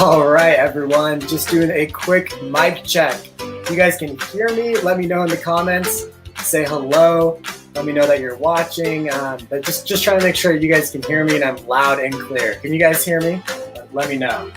All right, everyone, just doing a quick mic check. If you guys can hear me, let me know in the comments. Say hello. Let me know that you're watching. But just trying to make sure you guys can hear me and I'm loud and clear. Can you guys hear me? Let me know.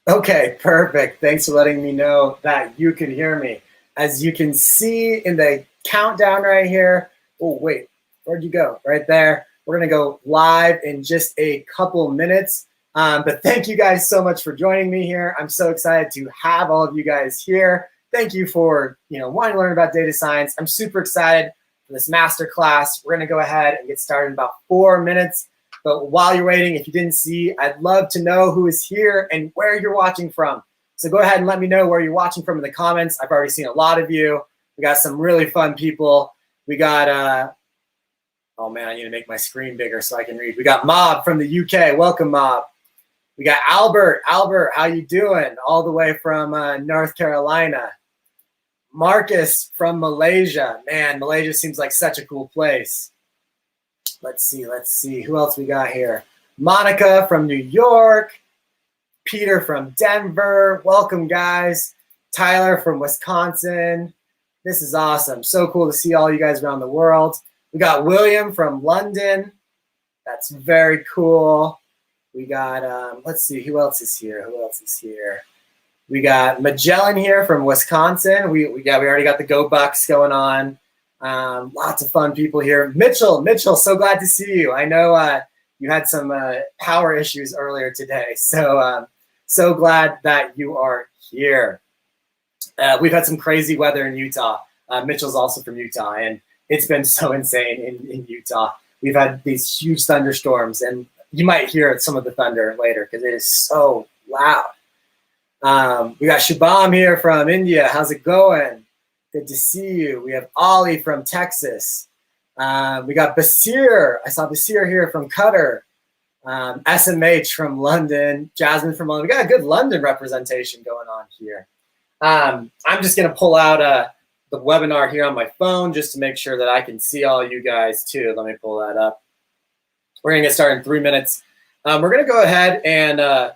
Okay, perfect. Thanks for letting me know that you can hear me. As you can see in the countdown right here, oh wait, Where'd you go? Right there. We're going to go live in just a couple minutes. But thank you guys so much for joining me here. I'm so excited to have all of you guys here. Thank you for wanting to learn about data science. I'm super excited for this masterclass. We're going to go ahead and get started in about 4 minutes. But while you're waiting, if you didn't see, I'd love to know who is here and where you're watching from. So go ahead and let me know where you're watching from in the comments. I've already seen a lot of you. We got some really fun people. We got, oh man, I need to make my screen bigger so I can read. We got Mob from the UK. Welcome, Mob. We got Albert. Albert, how you doing? All the way from North Carolina. Marcus from Malaysia. Man, Malaysia seems like such a cool place. Let's see. Who else we got here? Monica from New York. Peter from Denver. Welcome, guys. Tyler from Wisconsin. This is awesome. So cool to see all you guys around the world. We got William from London. That's very cool. We got, let's see, who else is here? We got Magellan here from Wisconsin. We already got the Go Bucks going on. Lots of fun people here. Mitchell, so glad to see you. I know you had some power issues earlier today, so so glad that you are here. We've had some crazy weather in Utah. Mitchell's also from Utah, and it's been so insane in Utah. We've had these huge thunderstorms, and you might hear some of the thunder later because it is so loud. We got Shubham here from India. How's it going? Good to see you. We have Ollie from Texas. We got Basir. I saw Basir here from Qatar. SMH from London. Jasmine from London. We got a good London representation going on here. I'm just going to pull out the webinar here on my phone just to make sure that I can see all you guys too. Let me pull that up. We're going to get started in 3 minutes. We're going to go ahead and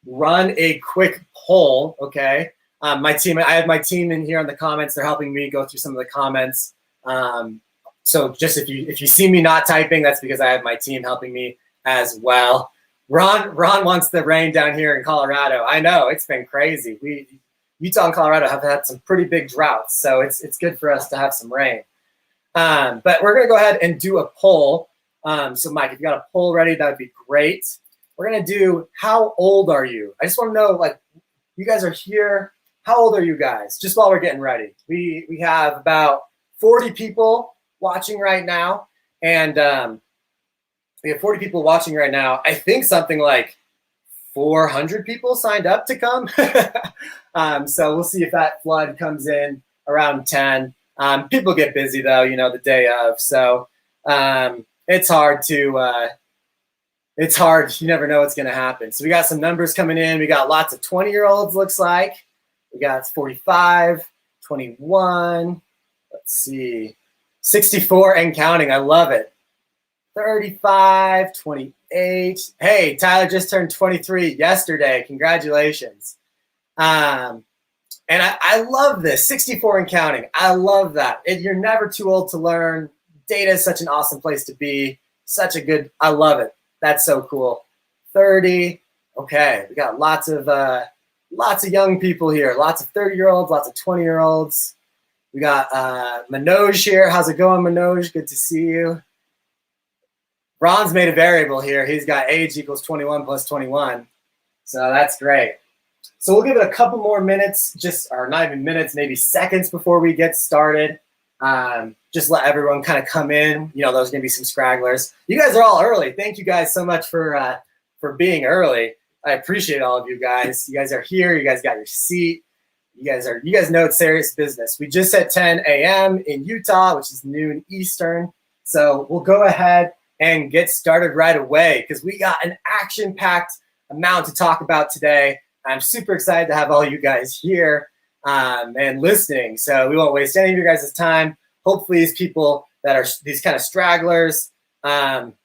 run a quick poll, okay? I have my team in here in the comments. They're helping me go through some of the comments. So just if you see me not typing, that's because I have my team helping me as well. Ron wants the rain down here in Colorado. I know, it's been crazy. Utah and Colorado have had some pretty big droughts, so it's good for us to have some rain. But we're going to go ahead and do a poll. So Mike, if you got a poll ready, that would be great. We're going to do, how old are you? I just want to know, like, you guys are here. How old are you guys? Just while we're getting ready. We have about 40 people watching right now. And we have 40 people watching right now. I think something like 400 people signed up to come. So we'll see if that flood comes in around 10. People get busy, though, the day of. So it's hard to you never know what's going to happen. So we got some numbers coming in. We got lots of 20-year-olds, looks like. We got 45, 21, let's see, 64 and counting. I love it. 35, 28. Hey, Tyler just turned 23 yesterday. Congratulations. And I love this, 64 and counting. I love that. You're never too old to learn. Data is such an awesome place to be. I love it. That's so cool. 30. Okay, we got lots of young people here. Lots of 30-year-olds, lots of 20-year-olds. We got Manoj here. How's it going, Manoj? Good to see you. Ron's made a variable here. He's got age equals 21 plus 21. So that's great. So we'll give it a couple more minutes, or not even minutes, maybe seconds before we get started. Just let everyone kind of come in. There's going to be some stragglers. You guys are all early. Thank you guys so much for being early. I appreciate all of you guys. You guys are here. You guys got your seat. You guys know it's serious business. We just hit 10 a.m. in Utah, which is noon Eastern. So we'll go ahead and get started right away because we got an action-packed amount to talk about today. I'm super excited to have all you guys here and listening. So we won't waste any of your guys' time. Hopefully these people that are these kind of stragglers, they'll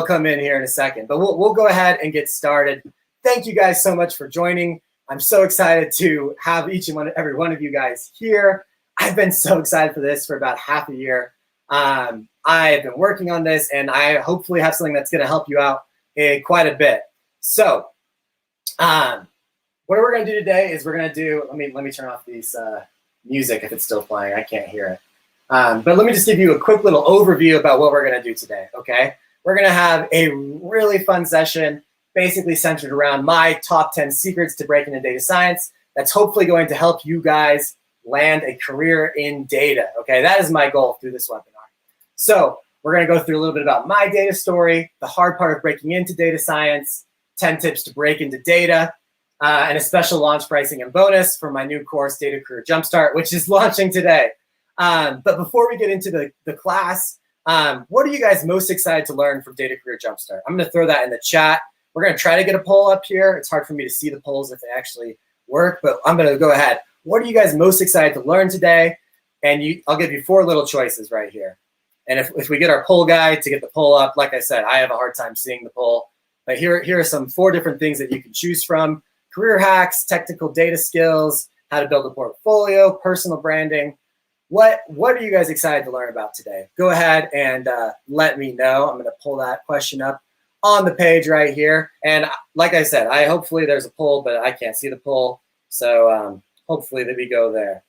come in here in a second. But we'll go ahead and get started. Thank you guys so much for joining. I'm so excited to have every one of you guys here. I've been so excited for this for about half a year. I've been working on this, and I hopefully have something that's going to help you out quite a bit. So what we're going to do today is we're going to do, let me turn off these music if it's still playing. I can't hear it. But let me just give you a quick little overview about what we're going to do today, okay? We're going to have a really fun session basically centered around my top 10 secrets to break into data science that's hopefully going to help you guys land a career in data, okay? That is my goal through this webinar. So we're going to go through a little bit about my data story, the hard part of breaking into data science, 10 tips to break into data, and a special launch pricing and bonus for my new course, Data Career Jumpstart, which is launching today. But before we get into the class, what are you guys most excited to learn from Data Career Jumpstart? I'm going to throw that in the chat. We're going to try to get a poll up here. It's hard for me to see the polls if they actually work, but I'm going to go ahead. What are you guys most excited to learn today? And I'll give you 4 little choices right here. And if we get our poll guy to get the poll up, like I said, I have a hard time seeing the poll. But here are some 4 different things that you can choose from: career hacks, technical data skills, how to build a portfolio, personal branding. What are you guys excited to learn about today? Go ahead and let me know. I'm going to pull that question up on the page right here. And like I said, hopefully there's a poll, but I can't see the poll. So hopefully that we go there.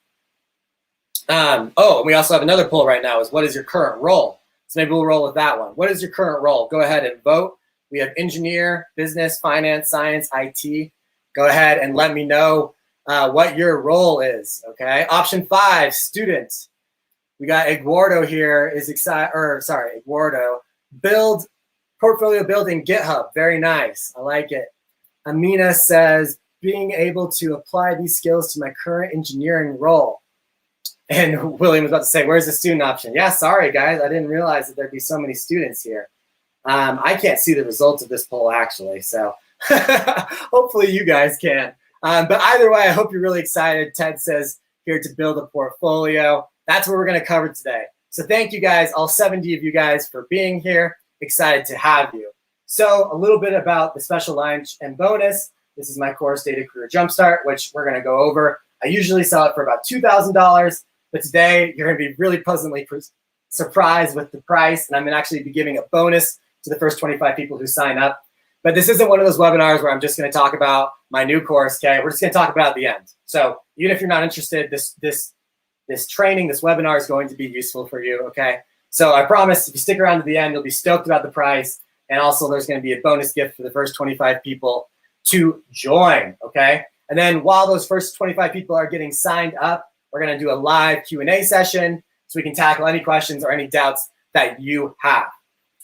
And we also have another poll right now is what is your current role? So maybe we'll roll with that one. What is your current role? Go ahead and vote. We have engineer, business, finance, science, IT. Go ahead and let me know what your role is, okay? Option 5, student. We got Eduardo here is Eduardo. Build, portfolio building, GitHub. Very nice, I like it. Amina says, being able to apply these skills to my current engineering role. And William was about to say, where's the student option? Yeah, sorry guys, I didn't realize that there'd be so many students here. I can't see the results of this poll actually, so hopefully you guys can. But either way, I hope you're really excited. Ted says here to build a portfolio. That's what we're going to cover today. So thank you guys, all 70 of you guys, for being here. Excited to have you. So a little bit about the special launch and bonus. This is my course, Data Career Jumpstart, which we're going to go over. I usually sell it for about $2,000, but today you're going to be really pleasantly surprised with the price, and I'm going to actually be giving a bonus to the first 25 people who sign up. But this isn't one of those webinars where I'm just going to talk about my new course, okay? We're just going to talk about it at the end. So even if you're not interested, this training, this webinar is going to be useful for you, okay? So I promise if you stick around to the end, you'll be stoked about the price. And also there's going to be a bonus gift for the first 25 people to join, okay? And then while those first 25 people are getting signed up, we're going to do a live Q&A session so we can tackle any questions or any doubts that you have.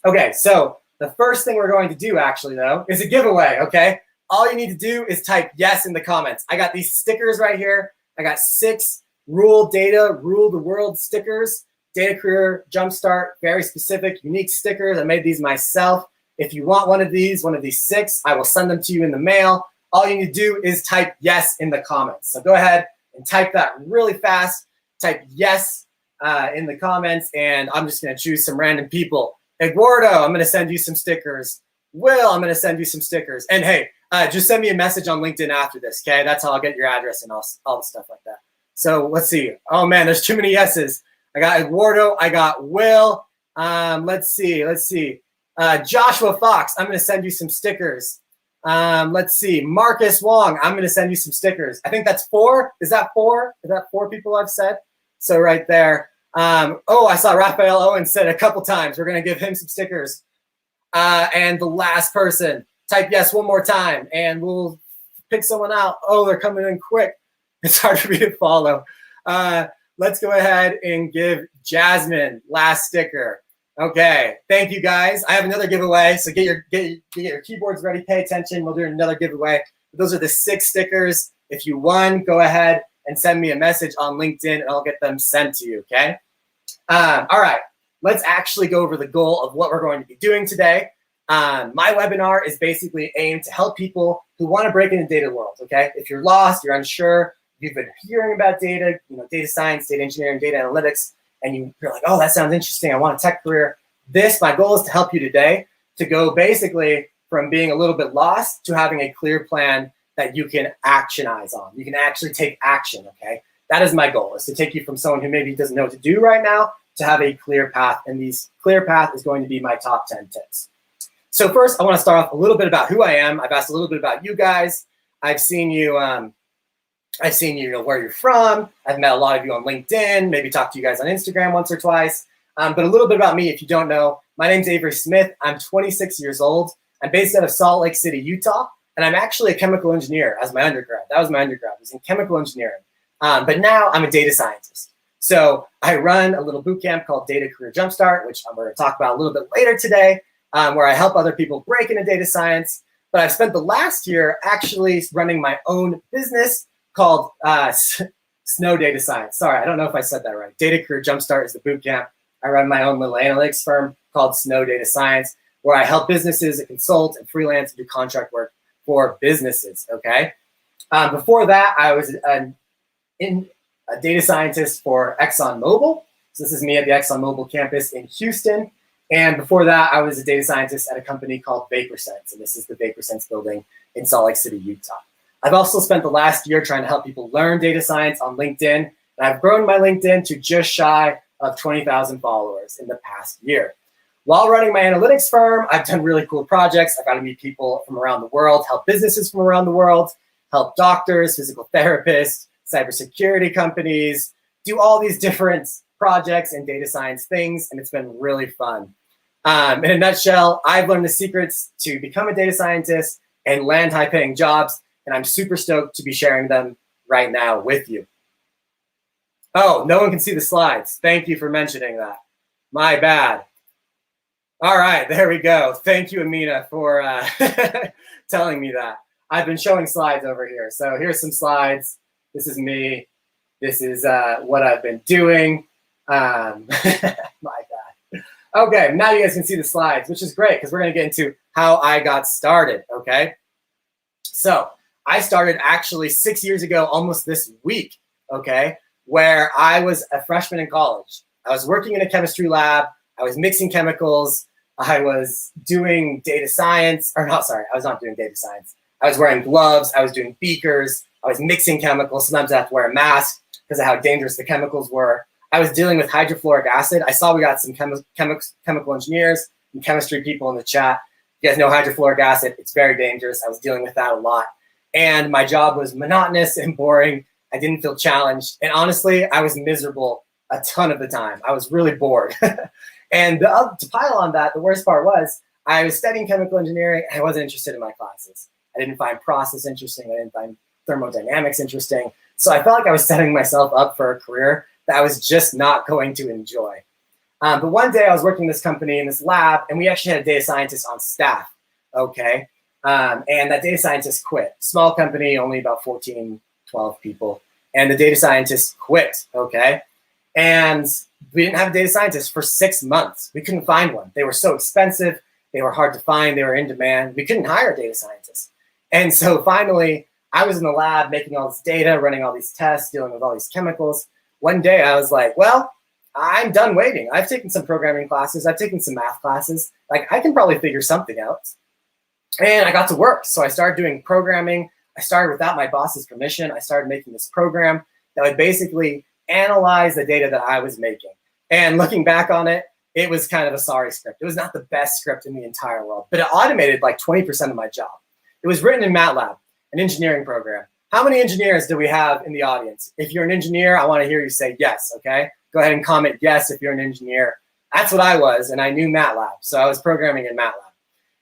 Okay, so the first thing we're going to do actually though is a giveaway, okay? All you need to do is type yes in the comments. I got these stickers right here. I got 6 rule the world stickers, Data Career Jumpstart, very specific, unique stickers. I made these myself. If you want one of these 6, I will send them to you in the mail. All you need to do is type yes in the comments. So go ahead and type that really fast. Type yes in the comments, and I'm just going to choose some random people. Eduardo, I'm going to send you some stickers. Will, I'm going to send you some stickers. And hey, just send me a message on LinkedIn after this, okay? That's how I'll get your address and all the stuff like that. So let's see. Oh, man, there's too many yeses. I got Eduardo. I got Will. Let's see. Joshua Fox, I'm going to send you some stickers. Let's see. Marcus Wong, I'm going to send you some stickers. I think that's 4. Is that 4? Is that 4 people I've said? So right there. I saw Raphael Owen said a couple times. We're going to give him some stickers. And the last person, type yes one more time, and we'll pick someone out. Oh, they're coming in quick. It's hard for me to follow. Let's go ahead and give Jasmine last sticker. Okay, thank you guys. I have another giveaway, so get your keyboards ready. Pay attention. We'll do another giveaway. Those are the 6 stickers. If you won, go ahead and send me a message on LinkedIn, and I'll get them sent to you, okay? All right, let's actually go over the goal of what we're going to be doing today. My webinar is basically aimed to help people who want to break into the data world, okay? If you're lost, you're unsure, you've been hearing about data, data science, data engineering, data analytics, and you're like, oh, that sounds interesting. I want a tech career. My goal is to help you today to go basically from being a little bit lost to having a clear plan that you can actionize on. You can actually take action, okay? That is my goal, is to take you from someone who maybe doesn't know what to do right now to have a clear path, and this clear path is going to be my top 10 tips. So first, I want to start off a little bit about who I am. I've asked a little bit about you guys. I've seen you I've seen where you're from. I've met a lot of you on LinkedIn, maybe talked to you guys on Instagram once or twice. But a little bit about me, if you don't know, my name's Avery Smith. I'm 26 years old. I'm based out of Salt Lake City, Utah, and I'm actually a chemical engineer as my undergrad. That was my undergrad. I was in chemical engineering. But now I'm a data scientist. So I run a little boot camp called Data Career Jumpstart, which I'm going to talk about a little bit later today, where I help other people break into data science. But I've spent the last year actually running my own business called Snow Data Science. Sorry, I don't know if I said that right. Data Career Jumpstart is the boot camp. I run my own little analytics firm called Snow Data Science, where I help businesses consult and freelance and do contract work for businesses, okay? Before that, I was a data scientist for ExxonMobil. So this is me at the ExxonMobil campus in Houston. And before that, I was a data scientist at a company called VaporSense. And this is the VaporSense building in Salt Lake City, Utah. I've also spent the last year trying to help people learn data science on LinkedIn. And I've grown my LinkedIn to just shy of 20,000 followers in the past year. While running my analytics firm, I've done really cool projects. I've got to meet people from around the world, help businesses from around the world, help doctors, physical therapists, cybersecurity companies, do all these different projects and data science things, and it's been really fun. In a nutshell, I've learned the secrets to become a data scientist and land high-paying jobs, and I'm super stoked to be sharing them right now with you. Oh, no one can see the slides. Thank you for mentioning that. My bad. All right, there we go. Thank you, Amina, for telling me that. I've been showing slides over here. So here's some slides. This is me. This is what I've been doing. My bad. Okay, now you guys can see the slides, which is great because we're going to get into how I got started, okay? So I started actually 6 years ago, almost this week, okay, where I was a freshman in college. I was working in a chemistry lab. I was mixing chemicals. I was doing data science, or not, sorry, I was not doing data science. I was wearing gloves. I was doing beakers. I was mixing chemicals. Sometimes I have to wear a mask because of how dangerous the chemicals were. I was dealing with hydrofluoric acid. I saw we got some chemical engineers and chemistry people in the chat. You guys know hydrofluoric acid. It's very dangerous. I was dealing with that a lot. And my job was monotonous and boring. I didn't feel challenged. And honestly, I was miserable a ton of the time. I was really bored. And to pile on that, the worst part was I was studying chemical engineering and I wasn't interested in my classes. I didn't find process interesting. I didn't find thermodynamics interesting. So I felt like I was setting myself up for a career that I was just not going to enjoy. But one day I was working in this company in this lab, and we actually had a data scientist on staff, okay? And that data scientist quit. Small company, only about 14, 12 people. And the data scientist quit, okay? And we didn't have a data scientist for 6 months. We couldn't find one. They were so expensive. They were hard to find. They were in demand. We couldn't hire a data scientist. And so finally, I was in the lab making all this data, running all these tests, dealing with all these chemicals. One day I was like, well, I'm done waiting. I've taken some programming classes. I've taken some math classes. Like, I can probably figure something out. And I got to work. So I started doing programming. I started without my boss's permission. I started making this program that would basically analyze the data that I was making. And looking back on it, it was kind of a sorry script. It was not the best script in the entire world, but it automated like 20% of my job. It was written in MATLAB, an engineering program. How many engineers do we have in the audience? If you're an engineer, I want to hear you say yes, okay? Go ahead and comment yes if you're an engineer. That's what I was, and I knew MATLAB, so I was programming in MATLAB.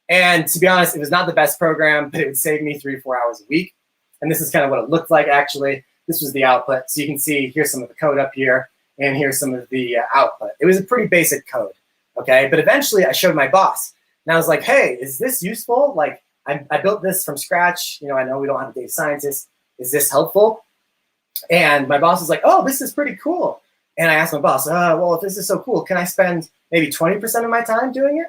And to be honest, it was not the best program, but it would save me 3 or 4 hours a week. And this is kind of what it looked like, actually. This was the output. So you can see here's some of the code up here, and here's some of the output. It was a pretty basic code, okay? But eventually I showed my boss, and I was like, hey, is this useful? Like, I built this from scratch. I know we don't have a data scientist. Is this helpful? And my boss was like, oh, this is pretty cool. And I asked my boss, well, if this is so cool, can I spend maybe 20% of my time doing it?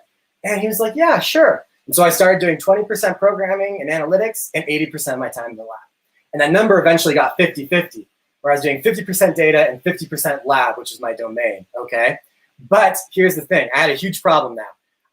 And he was like, yeah, sure. And so I started doing 20% programming and analytics and 80% of my time in the lab. And that number eventually got 50-50, where I was doing 50% data and 50% lab, which is my domain, okay? But here's the thing. I had a huge problem now.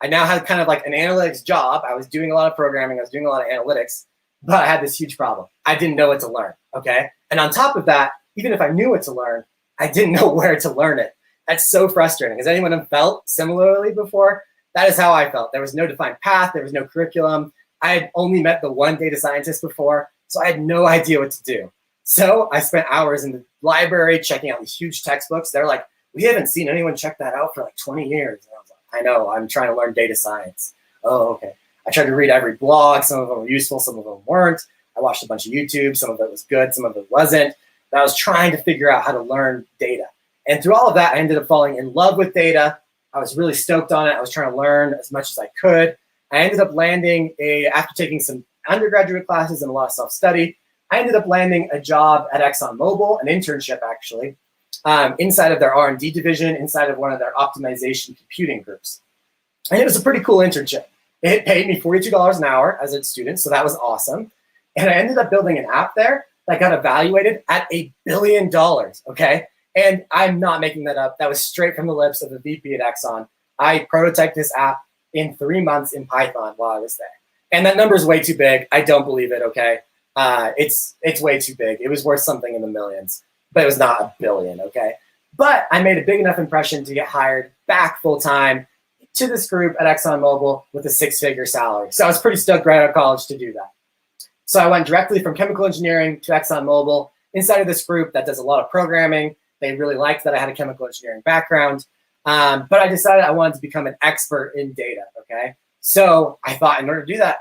I now had kind of like an analytics job. I was doing a lot of programming. I was doing a lot of analytics, but I had this huge problem. I didn't know what to learn, okay? And on top of that, even if I knew what to learn, I didn't know where to learn it. That's so frustrating. Has anyone felt similarly before? That is how I felt. There was no defined path. There was no curriculum. I had only met the one data scientist before, so I had no idea what to do. So I spent hours in the library checking out these huge textbooks. They're like, we haven't seen anyone check that out for like 20 years. And I was like, I know, I'm trying to learn data science. Oh, okay. I tried to read every blog. Some of them were useful, some of them weren't. I watched a bunch of YouTube. Some of it was good, some of it wasn't. But I was trying to figure out how to learn data. And through all of that, I ended up falling in love with data. I was really stoked on it. I was trying to learn as much as I could. I ended up landing after taking some undergraduate classes and a lot of self-study, I ended up landing a job at ExxonMobil, an internship actually, inside of their R&D division, inside of one of their optimization computing groups. And it was a pretty cool internship. It paid me $42 an hour as a student, so that was awesome. And I ended up building an app there that got evaluated at $1 billion, okay? And I'm not making that up. That was straight from the lips of the VP at Exxon. I prototyped this app in 3 months in Python while I was there. And that number is way too big. I don't believe it, okay? It's way too big. It was worth something in the millions, but it was not $1 billion, okay? But I made a big enough impression to get hired back full-time to this group at ExxonMobil with a 6-figure salary. So I was pretty stoked right out of college to do that. So I went directly from chemical engineering to ExxonMobil inside of this group that does a lot of programming. They really liked that I had a chemical engineering background. But I decided I wanted to become an expert in data, okay? So I thought in order to do that,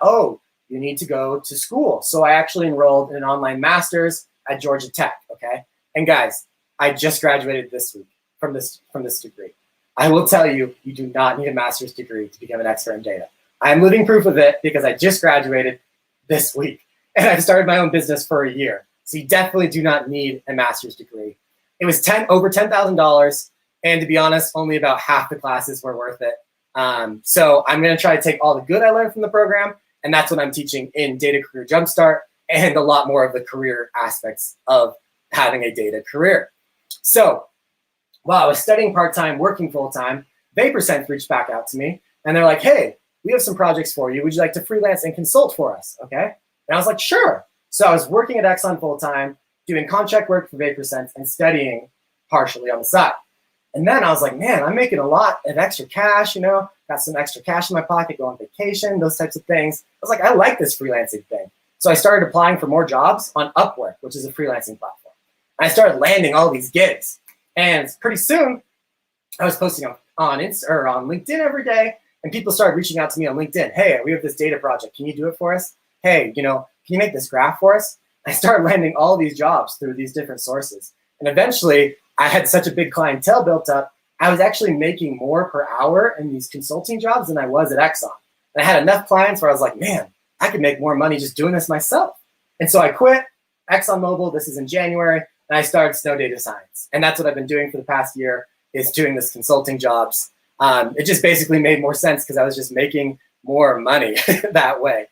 you need to go to school. So I actually enrolled in an online master's at Georgia Tech, okay? And guys, I just graduated this week from this degree. I will tell you, you do not need a master's degree to become an expert in data. I'm living proof of it because I just graduated this week and I've started my own business for a year. So you definitely do not need a master's degree. It was over $10,000, and to be honest, only about half the classes were worth it. So I'm going to try to take all the good I learned from the program, and that's what I'm teaching in Data Career Jumpstart and a lot more of the career aspects of having a data career. So while I was studying part-time, working full-time, VaporSense reached back out to me, and they're like, hey, we have some projects for you. Would you like to freelance and consult for us, okay? And I was like, sure. So I was working at Exxon full-time, doing contract work for VaporSense and studying partially on the side. And then I was like, man, I'm making a lot of extra cash, got some extra cash in my pocket, go on vacation, those types of things. I was like, I like this freelancing thing. So I started applying for more jobs on Upwork, which is a freelancing platform. And I started landing all these gigs. And pretty soon, I was posting on LinkedIn every day, and people started reaching out to me on LinkedIn. Hey, we have this data project. Can you do it for us? Hey, can you make this graph for us? I started landing all these jobs through these different sources. And eventually, I had such a big clientele built up, I was actually making more per hour in these consulting jobs than I was at Exxon. And I had enough clients where I was like, man, I could make more money just doing this myself. And so I quit ExxonMobil. This is in January. And I started Snow Data Science. And that's what I've been doing for the past year, is doing this consulting jobs. It just basically made more sense because I was just making more money that way.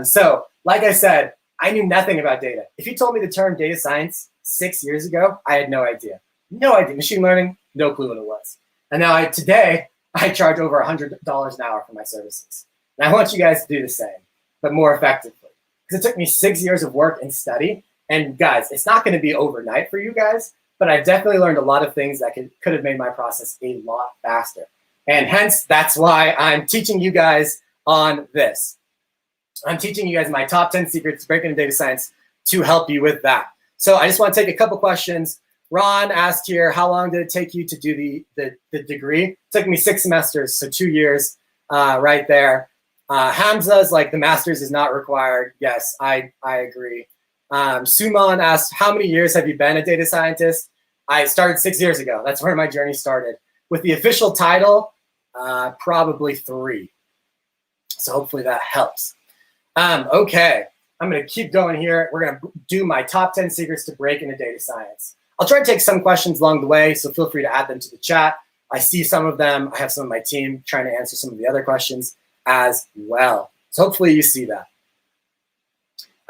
So like I said, I knew nothing about data. If you told me the term data science 6 years ago, I had no idea. No idea. Machine learning, no clue what it was. And now today, I charge over $100 an hour for my services. And I want you guys to do the same, but more effectively. Because it took me 6 years of work and study. And guys, it's not going to be overnight for you guys, but I've definitely learned a lot of things that could have made my process a lot faster. And hence, that's why I'm teaching you guys on this. I'm teaching you guys my top 10 secrets to breaking into data science to help you with that. So I just want to take a couple questions. Ron asked here, how long did it take you to do the degree? It took me 6 semesters, so 2 years right there. Hamza's like, the master's is not required. Yes, I agree. Suman asked, how many years have you been a data scientist? I started 6 years ago. That's where my journey started. With the official title, probably 3. So hopefully that helps. Okay, I'm going to keep going here. We're going to do my top 10 secrets to break into data science. I'll try to take some questions along the way, so feel free to add them to the chat. I see some of them. I have some of my team trying to answer some of the other questions as well. So hopefully you see that.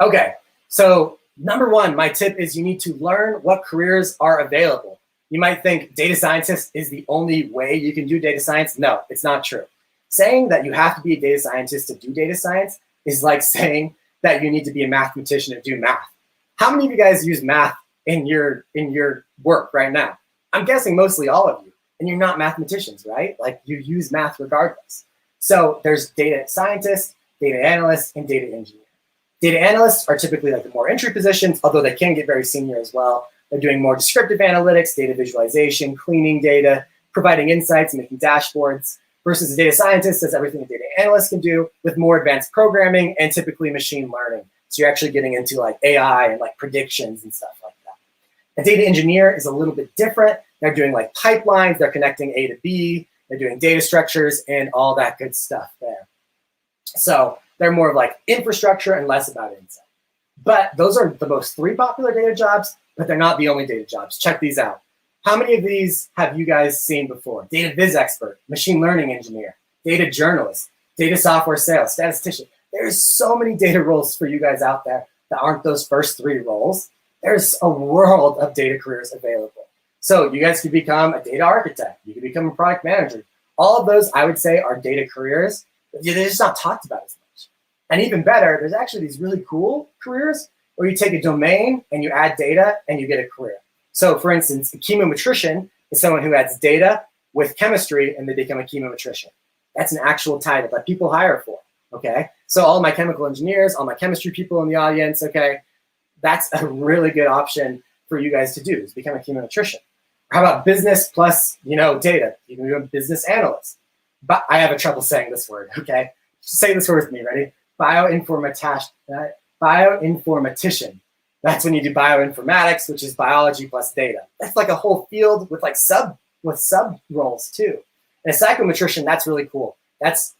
Okay, so number 1, my tip is you need to learn what careers are available. You might think data scientist is the only way you can do data science. No, it's not true. Saying that you have to be a data scientist to do data science is like saying that you need to be a mathematician to do math. How many of you guys use math in your work right now? I'm guessing mostly all of you, and you're not mathematicians, right? Like, you use math regardless. So there's data scientists, data analysts, and data engineer. Data analysts are typically like the more entry positions, although they can get very senior as well. They're doing more descriptive analytics, data visualization, cleaning data, providing insights, and making dashboards, versus a data scientist does everything a data analyst can do with more advanced programming and typically machine learning. So you're actually getting into like AI and like predictions and stuff like that. A data engineer is a little bit different. They're doing like pipelines, they're connecting A to B, they're doing data structures and all that good stuff there. So they're more of like infrastructure and less about insight. But those are the most 3 popular data jobs, but they're not the only data jobs. Check these out. How many of these have you guys seen before? Data viz expert, machine learning engineer, data journalist, data software sales, statistician. There's so many data roles for you guys out there that aren't those first 3 roles. There's a world of data careers available. So you guys could become a data architect. You could become a product manager. All of those, I would say, are data careers. They're just not talked about as much. And even better, there's actually these really cool careers where you take a domain and you add data and you get a career. So for instance, a chemometrician is someone who adds data with chemistry and they become a chemometrician. That's an actual title that people hire for, okay? So all my chemical engineers, all my chemistry people in the audience, okay, that's a really good option for you guys to do, is become a chemometrician. How about business plus, data? You can be a business analyst. But I have a trouble saying this word, okay? Say this word with me, ready? Bioinformatician. That's when you do bioinformatics, which is biology plus data. That's like a whole field with like sub roles too. And a psychometrician, that's really cool. That's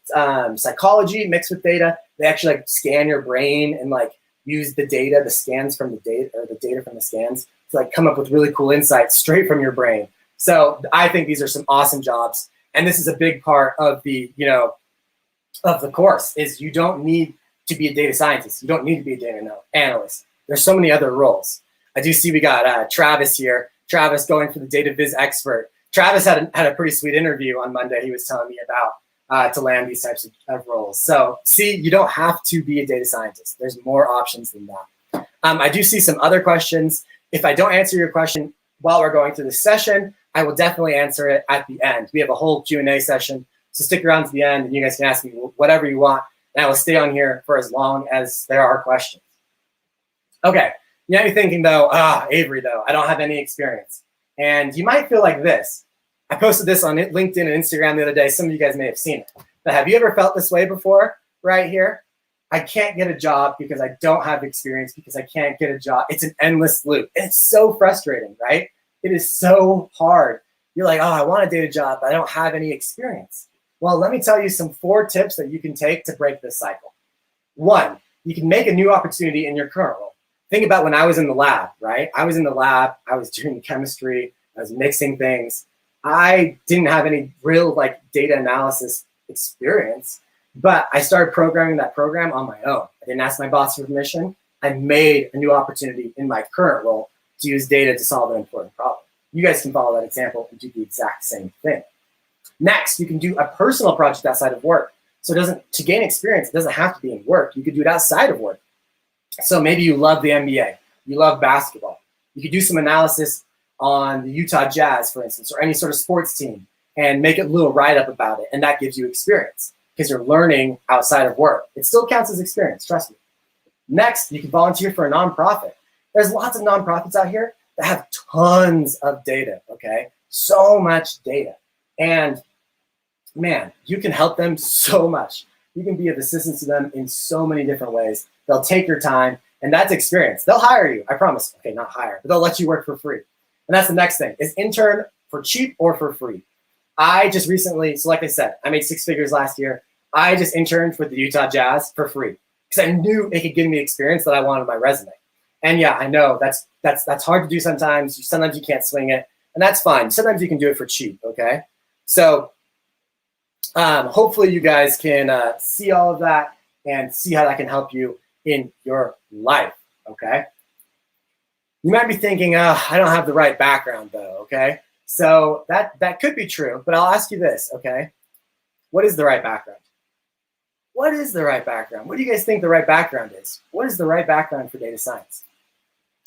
psychology mixed with data. They actually like scan your brain and like use the data, the scans from the data, or the data from the scans to like come up with really cool insights straight from your brain. So I think these are some awesome jobs. And this is a big part of the, of the course, is you don't need to be a data scientist. You don't need to be a data analyst. There's so many other roles. I do see we got Travis here. Travis going for the data viz expert. Travis had a pretty sweet interview on Monday. He was telling me about to land these types of roles. So see, you don't have to be a data scientist. There's more options than that. I do see some other questions. If I don't answer your question while we're going through this session, I will definitely answer it at the end. We have a whole Q&A session. So stick around to the end and you guys can ask me whatever you want. And I will stay on here for as long as there are questions. Okay, you might be thinking though, Avery though, I don't have any experience. And you might feel like this. I posted this on LinkedIn and Instagram the other day. Some of you guys may have seen it. But have you ever felt this way before, right here? I can't get a job because I don't have experience, because I can't get a job. It's an endless loop. And it's so frustrating, right? It is so hard. You're like, I want a data job, but I don't have any experience. Well, let me tell you some 4 tips that you can take to break this cycle. 1, you can make a new opportunity in your current role. Think about when I was in the lab, right? I was in the lab, I was doing chemistry, I was mixing things. I didn't have any real like data analysis experience, but I started programming that program on my own. I didn't ask my boss for permission. I made a new opportunity in my current role to use data to solve an important problem. You guys can follow that example and do the exact same thing. Next, you can do a personal project outside of work. So to gain experience, it doesn't have to be in work. You could do it outside of work. So maybe you love the NBA, you love basketball. You could do some analysis on the Utah Jazz, for instance, or any sort of sports team and make a little write-up about it. And that gives you experience because you're learning outside of work. It still counts as experience, trust me. Next, you can volunteer for a nonprofit. There's lots of nonprofits out here that have tons of data, okay? So much data. And man, you can help them so much. You can be of assistance to them in so many different ways. They'll take your time, and that's experience. They'll hire you, I promise. Okay, not hire, but they'll let you work for free. And that's the next thing, is intern for cheap or for free. I just recently, so like I said, I made 6 figures last year. I just interned with the Utah Jazz for free because I knew it could give me experience that I wanted on my resume. And yeah, I know that's hard to do sometimes. Sometimes you can't swing it, and that's fine. Sometimes you can do it for cheap, okay? So hopefully you guys can see all of that and see how that can help you in your life, okay? You might be thinking, I don't have the right background though, okay? So that could be true, but I'll ask you this, okay? What is the right background? What is the right background? What do you guys think the right background is? What is the right background for data science?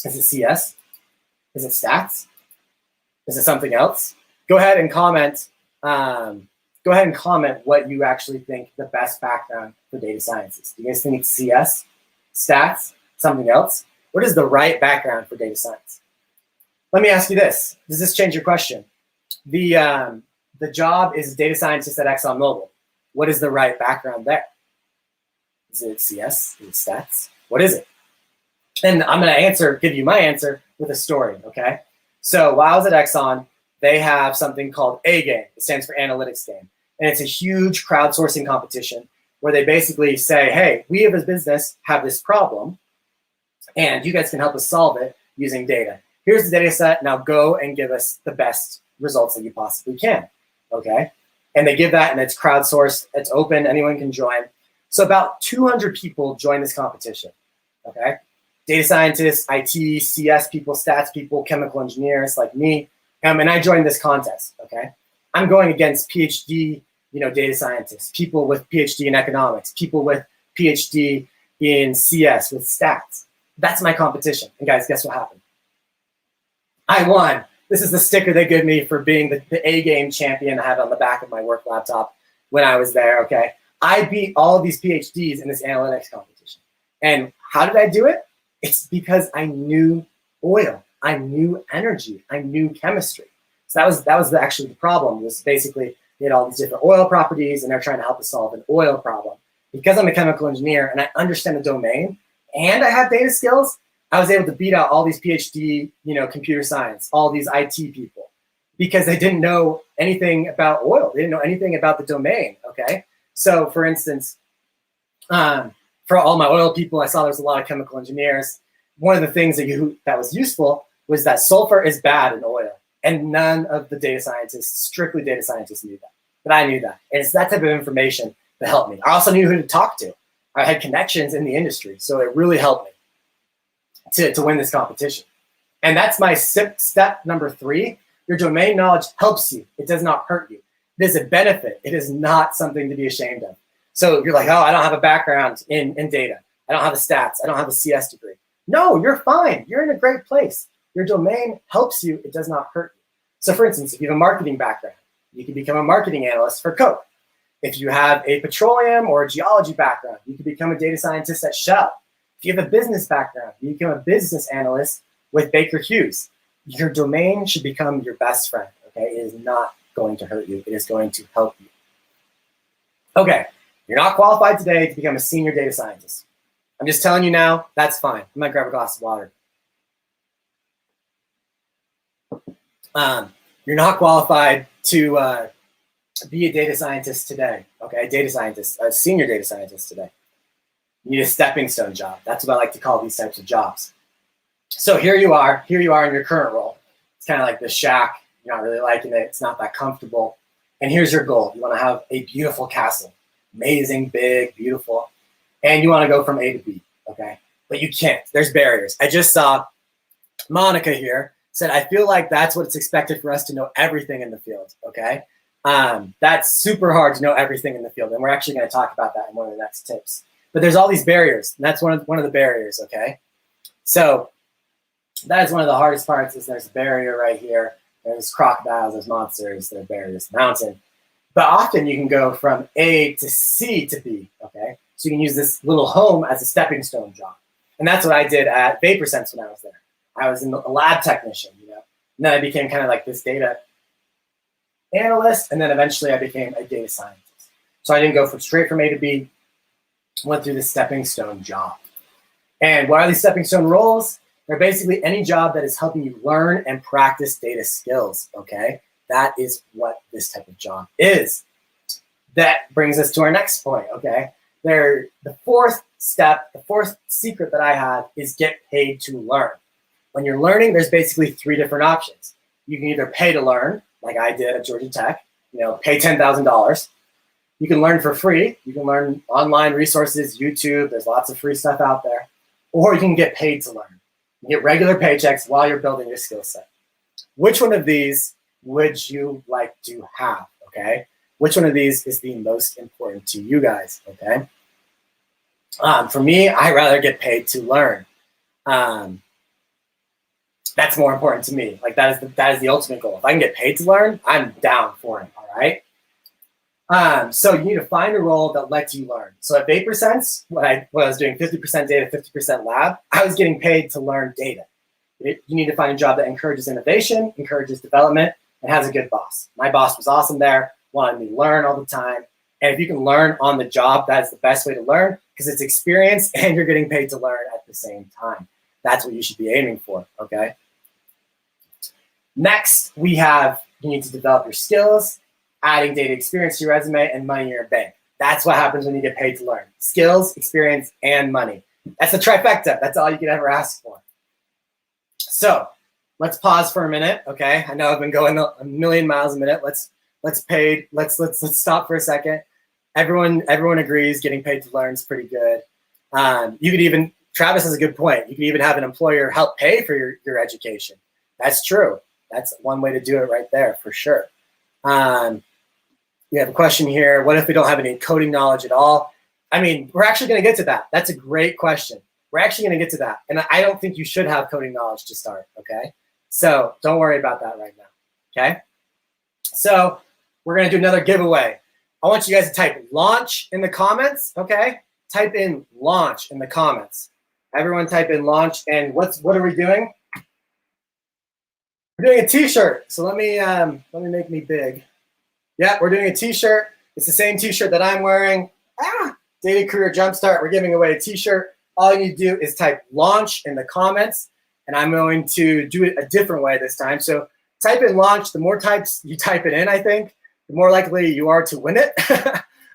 Is it CS? Is it stats? Is it something else? Go ahead and comment. Go ahead and comment what you actually think the best background for data science is. Do you guys think it's CS? stats, something else? What is the right background for data science? Let me ask you this. Does this change your question? The job is data scientist at ExxonMobil. What is the right background there? Is it CS? Is it stats? What is it? And I'm going to give you my answer with a story, okay? So while I was at Exxon, they have something called A-Game. It stands for Analytics Game. And it's a huge crowdsourcing competition where they basically say, hey, we as a business have this problem, and you guys can help us solve it using data. Here's the data set. Now go and give us the best results that you possibly can, okay? And they give that, and it's crowdsourced. It's open. Anyone can join. So about 200 people join this competition, okay? Data scientists, IT, CS people, stats people, chemical engineers like me, and I joined this contest, okay? I'm going against PhD, data scientists, people with PhD in economics, people with PhD in CS, with stats. That's my competition. And guys, guess what happened? I won. This is the sticker they give me for being the A-Game champion I had on the back of my work laptop when I was there, okay? I beat all of these PhDs in this analytics competition. And how did I do it? It's because I knew oil, I knew energy, I knew chemistry. So that was actually the problem, was basically they had all these different oil properties and they're trying to help us solve an oil problem. Because I'm a chemical engineer and I understand the domain and I have data skills, I was able to beat out all these PhD, computer science, all these IT people, because they didn't know anything about oil. They didn't know anything about the domain, okay? So for instance, for all my oil people, I saw there was a lot of chemical engineers. One of the things that was useful was that sulfur is bad in oil. And none of the data scientists, strictly data scientists, knew that. But I knew that. And it's that type of information that helped me. I also knew who to talk to. I had connections in the industry. So it really helped me to win this competition. And that's my step number 3. Your domain knowledge helps you. It does not hurt you. It is a benefit. It is not something to be ashamed of. So you're like, oh, I don't have a background in data. I don't have the stats. I don't have a CS degree. No, you're fine. You're in a great place. Your domain helps you. It does not hurt you. So for instance, if you have a marketing background, you can become a marketing analyst for Coke. If you have a petroleum or a geology background, you can become a data scientist at Shell. If you have a business background, you become a business analyst with Baker Hughes. Your domain should become your best friend, okay? It is not going to hurt you. It is going to help you. Okay, you're not qualified today to become a senior data scientist. I'm just telling you now, that's fine. I might grab a glass of water. You're not qualified to be a data scientist today, okay? A senior data scientist today. You need a stepping stone job. That's what I like to call these types of jobs. So here you are in your current role. It's kind of like the shack. You're not really liking it. It's not that comfortable. And here's your goal. You want to have a beautiful castle, amazing, big, beautiful. And you want to go from A to B, okay? But you can't. There's barriers. I just saw Monica here said, I feel like that's what it's expected for us to know everything in the field, okay? That's super hard to know everything in the field. And we're actually going to talk about that in one of the next tips. But there's all these barriers. And that's one of the barriers, okay? So that is one of the hardest parts, is there's a barrier right here. There's crocodiles, there's monsters, there are barriers to the mountain. But often you can go from A to C to B, okay? So you can use this little home as a stepping stone job. And that's what I did at VaporSense when I was there. I was a lab technician, and then I became kind of like this data analyst, and then eventually I became a data scientist. So I didn't go straight from A to B, went through this stepping stone job. And what are these stepping stone roles? They're basically any job that is helping you learn and practice data skills, okay? That is what this type of job is. That brings us to our next point, okay? The fourth step, the fourth secret that I have is get paid to learn. When you're learning, there's basically 3 different options. You can either pay to learn, like I did at Georgia Tech, pay $10,000. You can learn for free. You can learn online resources, YouTube. There's lots of free stuff out there. Or you can get paid to learn. You get regular paychecks while you're building your skill set. Which one of these would you like to have, okay? Which one of these is the most important to you guys, okay? For me, I'd rather get paid to learn. That's more important to me. Like that is the ultimate goal. If I can get paid to learn, I'm down for it, all right? So you need to find a role that lets you learn. So at VaporSense, when I was doing 50% data, 50% lab, I was getting paid to learn data. You need to find a job that encourages innovation, encourages development, and has a good boss. My boss was awesome there, wanted me to learn all the time. And if you can learn on the job, that's the best way to learn because it's experience and you're getting paid to learn at the same time. That's what you should be aiming for, okay? Next, we have you need to develop your skills, adding data experience to your resume, and money in your bank. That's what happens when you get paid to learn. Skills, experience, and money. That's the trifecta. That's all you can ever ask for. So let's pause for a minute, okay? I know I've been going a million miles a minute. Let's stop for a second. Everyone agrees getting paid to learn is pretty good. You could even, Travis has a good point. You could even have an employer help pay for your education. That's true. That's one way to do it right there for sure. We have a question here. What if we don't have any coding knowledge at all? I mean, we're actually going to get to that. That's a great question. We're actually going to get to that. And I don't think you should have coding knowledge to start, okay? So don't worry about that right now, okay? So we're going to do another giveaway. I want you guys to type launch in the comments, okay? Type in launch in the comments. Everyone type in launch. And what are we doing? We're doing a t-shirt. So let me make me big. Yeah, we're doing a t-shirt. It's the same t-shirt that I'm wearing. Data Career Jumpstart. We're giving away a t-shirt. All you need to do is type launch in the comments, and I'm going to do it a different way this time. So type in launch. The more types you type it in, I think, the more likely you are to win it.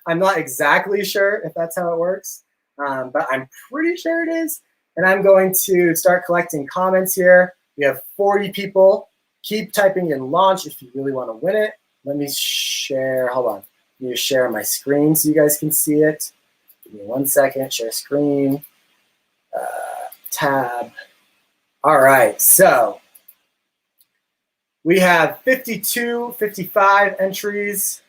I'm not exactly sure if that's how it works, but I'm pretty sure it is. And I'm going to start collecting comments here. We have 40 people. Keep typing in launch if you really want to win it. Let me share. Hold on. Let me share my screen so you guys can see it. Give me 1 second. Share screen. Tab. All right. So we have 52, 55 entries.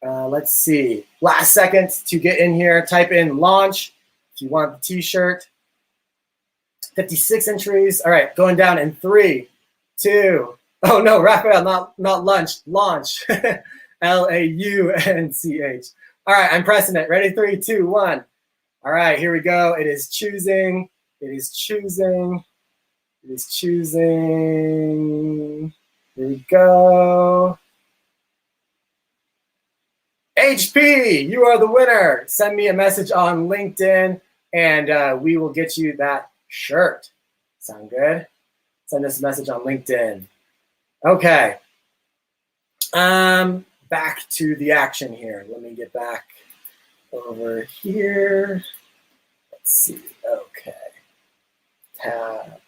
Let's see. Last second to get in here. Type in launch if you want the t-shirt. 56 entries. All right. Going down in 3, 2. Oh no, Raphael, not lunch. Launch. L-A-U-N-C-H. All right, I'm pressing it. Ready? 3, 2, 1. All right, here we go. It is choosing. It is choosing. It is choosing. Here we go. HP, you are the winner. Send me a message on LinkedIn, and we will get you that shirt. Sound good? Send us a message on LinkedIn. Okay. Back to the action here. Let me get back over here. Let's see. Okay. Tab.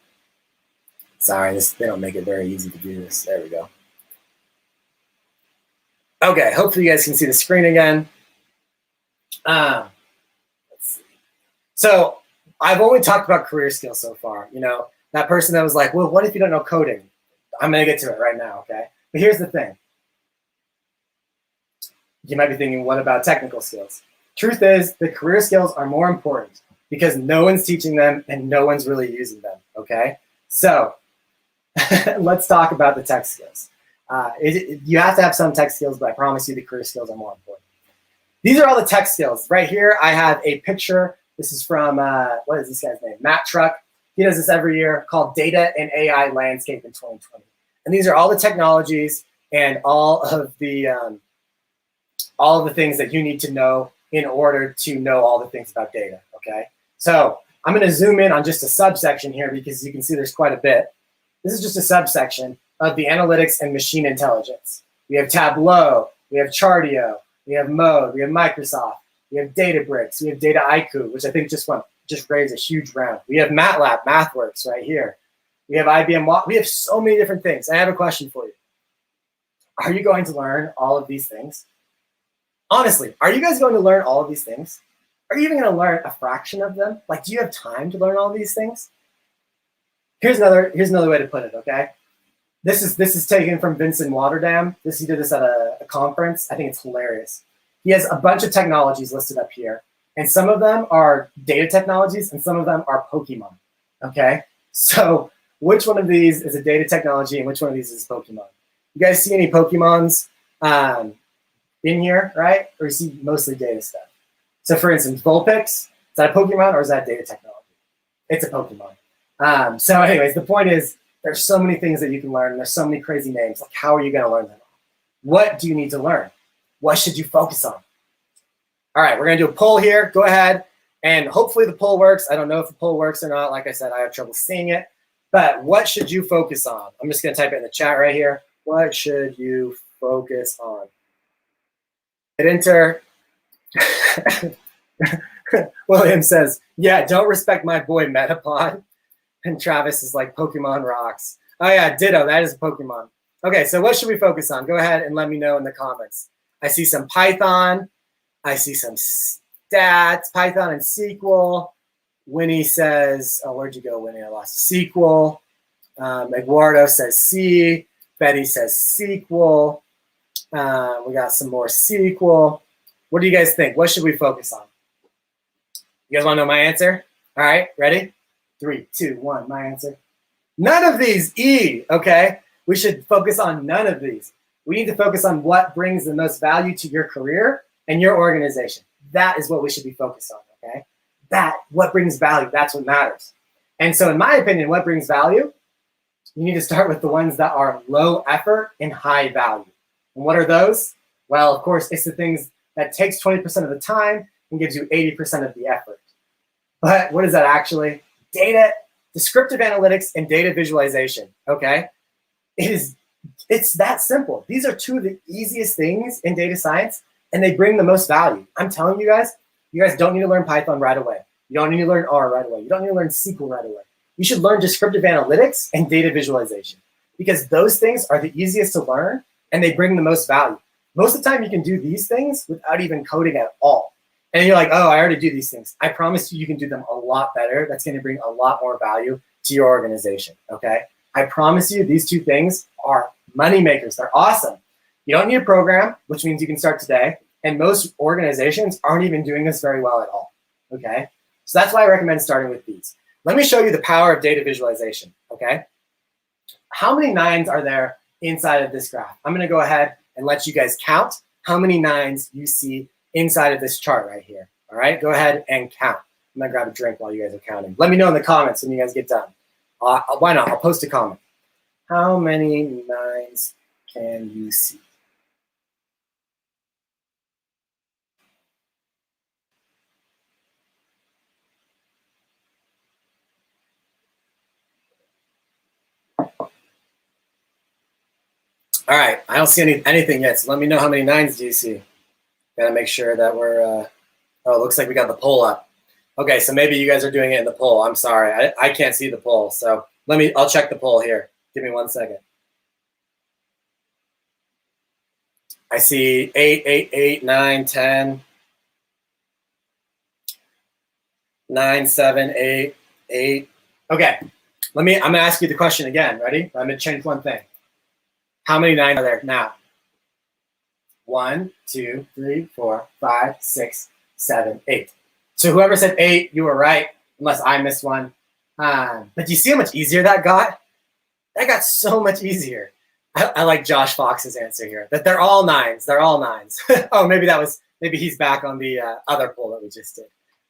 Sorry, they don't make it very easy to do this. There we go. Okay, hopefully you guys can see the screen again. Let's see. So I've only talked about career skills so far. You know, that person that was like, well, what if you don't know coding? I'm going to get to it right now, okay? But here's the thing. You might be thinking, what about technical skills? Truth is, the career skills are more important because no one's teaching them and no one's really using them, okay? So let's talk about the tech skills. You have to have some tech skills, but I promise you the career skills are more important. These are all the tech skills. Right here, I have a picture. This is from, what is this guy's name? Matt Truck. He does this every year called Data and AI Landscape in 2020. And these are all the technologies and all of the things that you need to know in order to know all the things about data, okay? So I'm gonna zoom in on just a subsection here because you can see there's quite a bit. This is just a subsection of the analytics and machine intelligence. We have Tableau, we have Chartio, we have Mode, we have Microsoft, we have Databricks, we have Data IQ, which I think just raised a huge round. We have MATLAB, MathWorks right here. We have IBM, we have so many different things. I have a question for you. Are you going to learn all of these things? Honestly, are you guys going to learn all of these things? Are you even going to learn a fraction of them? Like, do you have time to learn all these things? Here's another way to put it, okay? This is taken from Vincent Waterdam. He did this at a conference. I think it's hilarious. He has a bunch of technologies listed up here. And some of them are data technologies and some of them are Pokemon, okay? So which one of these is a data technology and which one of these is Pokemon? You guys see any Pokemons? in here, right? Or you see mostly data stuff. So for instance, Vulpix, is that a Pokemon or is that data technology? It's a Pokemon. So anyways, the point is there's so many things that you can learn and there's so many crazy names. Like, how are you going to learn them? What do you need to learn? What should you focus on? All right, we're going to do a poll here. Go ahead, and hopefully the poll works. I don't know if the poll works or not. Like I said, I have trouble seeing it. But what should you focus on? I'm just going to type it in the chat right here. What should you focus on? Hit enter. William says, yeah, don't respect my boy Metapod. And Travis is like, Pokemon rocks. Oh yeah, ditto, that is a Pokemon. Okay, so what should we focus on? Go ahead and let me know in the comments. I see some Python. I see some stats, Python and SQL. Winnie says, oh, where'd you go, Winnie? I lost SQL. Eduardo says C. Betty says SQL. We got some more SQL. What do you guys think? What should we focus on? You guys want to know my answer? All right, ready? 3, 2, 1, my answer. None of these, E, okay? We should focus on none of these. We need to focus on what brings the most value to your career and your organization. That is what we should be focused on, okay? What brings value, that's what matters. And so in my opinion, what brings value? You need to start with the ones that are low effort and high value. And what are those? Well, of course, it's the things that takes 20% of the time and gives you 80% of the effort. But what is that actually? Data, descriptive analytics, and data visualization, okay? It's that simple. These are two of the easiest things in data science, and they bring the most value. I'm telling you guys don't need to learn Python right away. You don't need to learn R right away. You don't need to learn SQL right away. You should learn descriptive analytics and data visualization because those things are the easiest to learn and they bring the most value. Most of the time you can do these things without even coding at all. And you're like, oh, I already do these things. I promise you can do them a lot better. That's going to bring a lot more value to your organization, okay? I promise you these two things are money makers. They're awesome. You don't need a program, which means you can start today. And most organizations aren't even doing this very well at all, okay? So that's why I recommend starting with these. Let me show you the power of data visualization, okay? How many 9s are there inside of this graph? I'm gonna go ahead and let you guys count how many 9s you see inside of this chart right here, all right? Go ahead and count. I'm gonna grab a drink while you guys are counting. Let me know in the comments when you guys get done. Why not? I'll post a comment. How many 9s can you see? All right, I don't see anything yet, so let me know how many 9s do you see. Gotta make sure that we're, oh, it looks like we got the poll up. Okay, so maybe you guys are doing it in the poll. I'm sorry, I can't see the poll, so I'll check the poll here. Give me 1 second. I see 8, 8, 8, 9, 10, 9, 7, 8, 8. Okay, I'm gonna ask you the question again, ready? I'm gonna change one thing. How many 9s are there now? 1, 2, 3, 4, 5, 6, 7, 8. So whoever said 8, you were right, unless I missed one. But do you see how much easier that got? That got so much easier. I like Josh Fox's answer here, that they're all 9s. They're all 9s. Oh, maybe he's back on the other poll that we just did.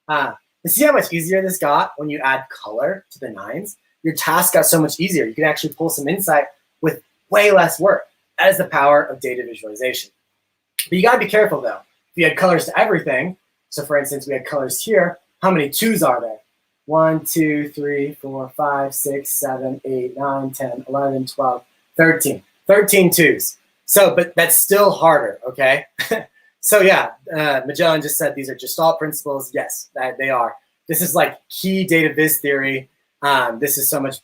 But see how much easier this got when you add color to the 9s? Your task got so much easier. You can actually pull some insight with way less work. That is the power of data visualization. But you gotta be careful though. If you had colors to everything, so for instance, we had colors here, how many 2s are there? 1, 2, 3, 4, 5, 6, 7, 8, 9, 10, 11, 12, 13. 13 2s. So, but that's still harder, okay? So yeah, Magellan just said these are Gestalt principles. Yes, they are. This is like key data viz theory. This is so much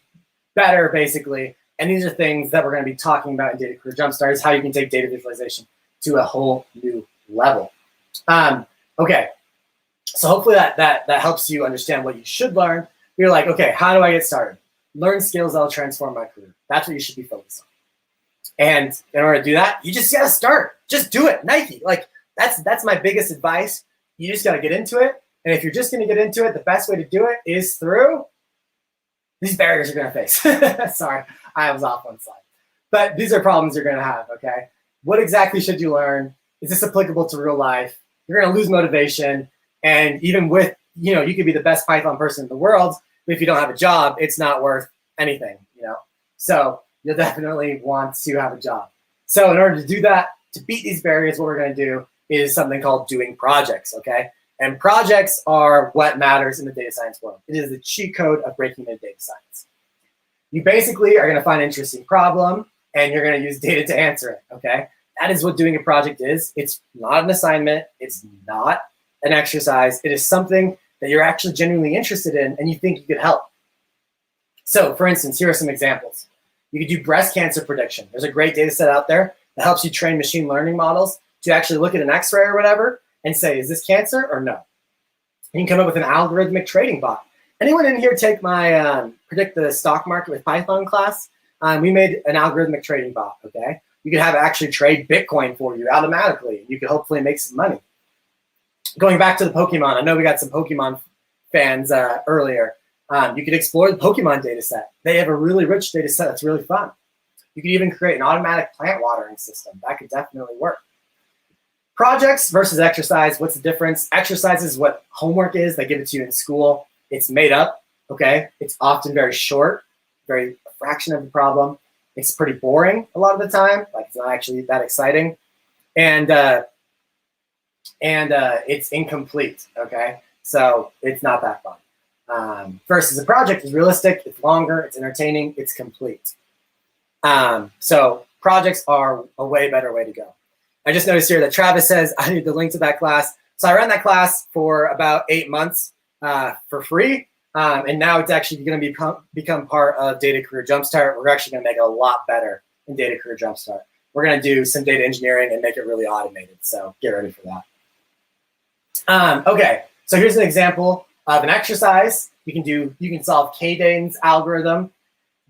better, basically. And these are things that we're going to be talking about in Data Career Jumpstart, is how you can take data visualization to a whole new level. Okay, so hopefully that helps you understand what you should learn. You're like, okay, how do I get started? Learn skills that will transform my career. That's what you should be focused on. And in order to do that, you just got to start. Just do it, Nike. Like that's my biggest advice. You just got to get into it. And if you're just going to get into it, the best way to do it is through these barriers you're going to face. Sorry, I was off one slide. But these are problems you're going to have, okay? What exactly should you learn? is this applicable to real life? You're going to lose motivation. And even with, you could be the best Python person in the world, but if you don't have a job, it's not worth anything, So you'll definitely want to have a job. So in order to do that, to beat these barriers, what we're going to do is something called doing projects, okay? And projects are what matters in the data science world. It is the cheat code of breaking into data science. You basically are going to find an interesting problem, and you're going to use data to answer it, okay? That is what doing a project is. It's not an assignment. It's not an exercise. It is something that you're actually genuinely interested in and you think you could help. So for instance, here are some examples. You could do breast cancer prediction. There's a great data set out there that helps you train machine learning models to actually look at an x-ray or whatever and say, is this cancer or no? You can come up with an algorithmic trading bot. Anyone in here take my predict the stock market with Python class? We made an algorithmic trading bot, okay? You could have it actually trade Bitcoin for you automatically. You could hopefully make some money. Going back to the Pokemon, I know we got some Pokemon fans earlier. You could explore the Pokemon data set. They have a really rich data set that's really fun. You could even create an automatic plant watering system. That could definitely work. Projects versus exercise, what's the difference? Exercise is what homework is. They give it to you in school. It's made up, okay? It's often very short, very a fraction of the problem. It's pretty boring a lot of the time. Like it's not actually that exciting. And it's incomplete, okay? So it's not that fun. Versus a project is realistic, it's longer, it's entertaining, it's complete. So projects are a way better way to go. I just noticed here that Travis says, I need the link to that class. So I ran that class for about 8 months for free. And now it's actually going to become part of Data Career Jumpstart. We're actually going to make it a lot better in Data Career Jumpstart. We're going to do some data engineering and make it really automated. So get ready for that. Okay, so here's an example of an exercise. You can solve K-Dane's algorithm.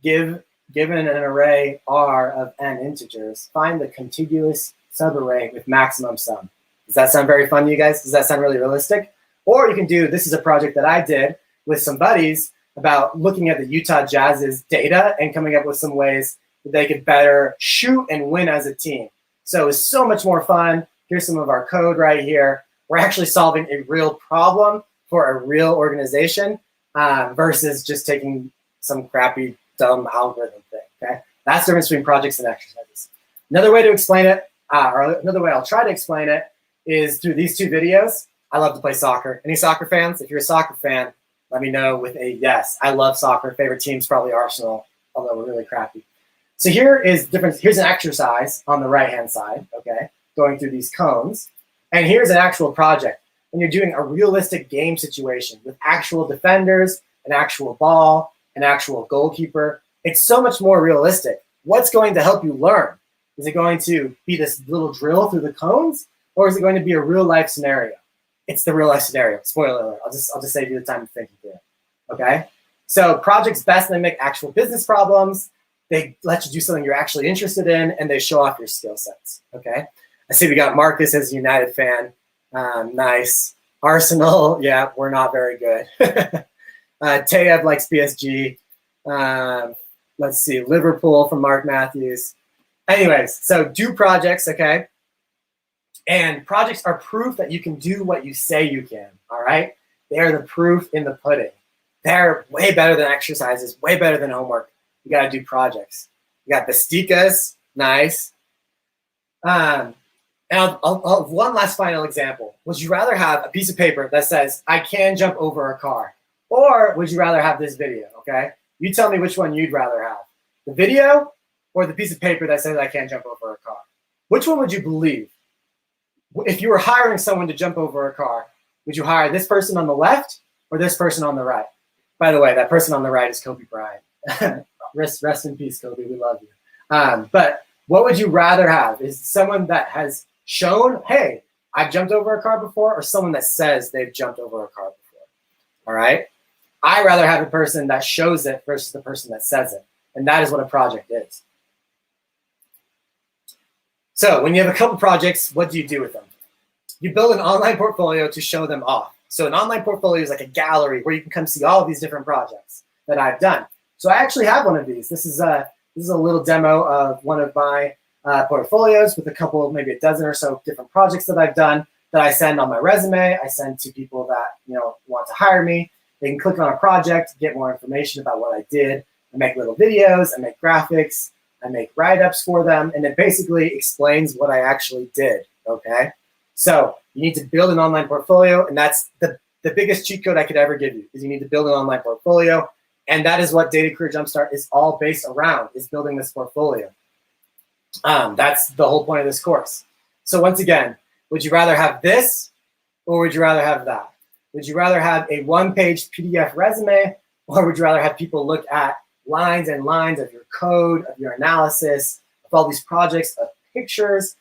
Given an array R of n integers, find the contiguous subarray with maximum sum. Does that sound very fun to you guys? Does that sound really realistic? Or you can do, this is a project that I did with some buddies about looking at the Utah Jazz's data and coming up with some ways that they could better shoot and win as a team. So it's so much more fun. Here's some of our code right here. We're actually solving a real problem for a real organization versus just taking some crappy, dumb algorithm thing, okay? That's the difference between projects and exercises. Another way to explain it, or another way I'll try to explain it, is through these two videos. I love to play soccer. Any soccer fans? If you're a soccer fan, let me know with a yes. I love soccer. Favorite team's probably Arsenal, although we're really crappy. So here's an exercise on the right-hand side, okay, going through these cones. And here's an actual project. When you're doing a realistic game situation with actual defenders, an actual ball, an actual goalkeeper, it's so much more realistic. What's going to help you learn? Is it going to be this little drill through the cones, or is it going to be a real-life scenario? It's the real-life scenario. Spoiler alert. I'll just save you the time to think through it. Okay? So projects best mimic actual business problems. They let you do something you're actually interested in, and they show off your skill sets. Okay? I see we got Marcus as a United fan. Nice. Arsenal, yeah, we're not very good. Tayeb likes PSG. Let's see, Liverpool from Mark Matthews. Anyways, so do projects, okay? And projects are proof that you can do what you say you can, all right? They are the proof in the pudding. They're way better than exercises, way better than homework. You gotta do projects. You got Bastikas, nice. And I'll one last final example. Would you rather have a piece of paper that says, I can jump over a car? Or would you rather have this video, okay? You tell me which one you'd rather have. The video or the piece of paper that says I can jump over a car? Which one would you believe? If you were hiring someone to jump over a car, would you hire this person on the left or this person on the right? By the way, that person on the right is Kobe Bryant. Rest in peace, Kobe. We love you. But what would you rather have? Is someone that has shown, hey, I've jumped over a car before, or someone that says they've jumped over a car before? All right? I'd rather have a person that shows it versus the person that says it. And that is what a project is. So when you have a couple projects, what do you do with them? You build an online portfolio to show them off. So an online portfolio is like a gallery where you can come see all of these different projects that I've done. So I actually have one of these. This is a little demo of one of my portfolios with a couple, maybe a dozen or so different projects that I've done that I send on my resume. I send to people that want to hire me. They can click on a project, get more information about what I did. I make little videos, I make graphics, I make write-ups for them, and it basically explains what I actually did, okay? So you need to build an online portfolio, and that's the biggest cheat code I could ever give you, is you need to build an online portfolio, and that is what Data Career Jumpstart is all based around, is building this portfolio. That's the whole point of this course. So once again, would you rather have this, or would you rather have that? Would you rather have a one-page PDF resume, or would you rather have people look at lines and lines of your code, of your analysis, of all these projects, of pictures,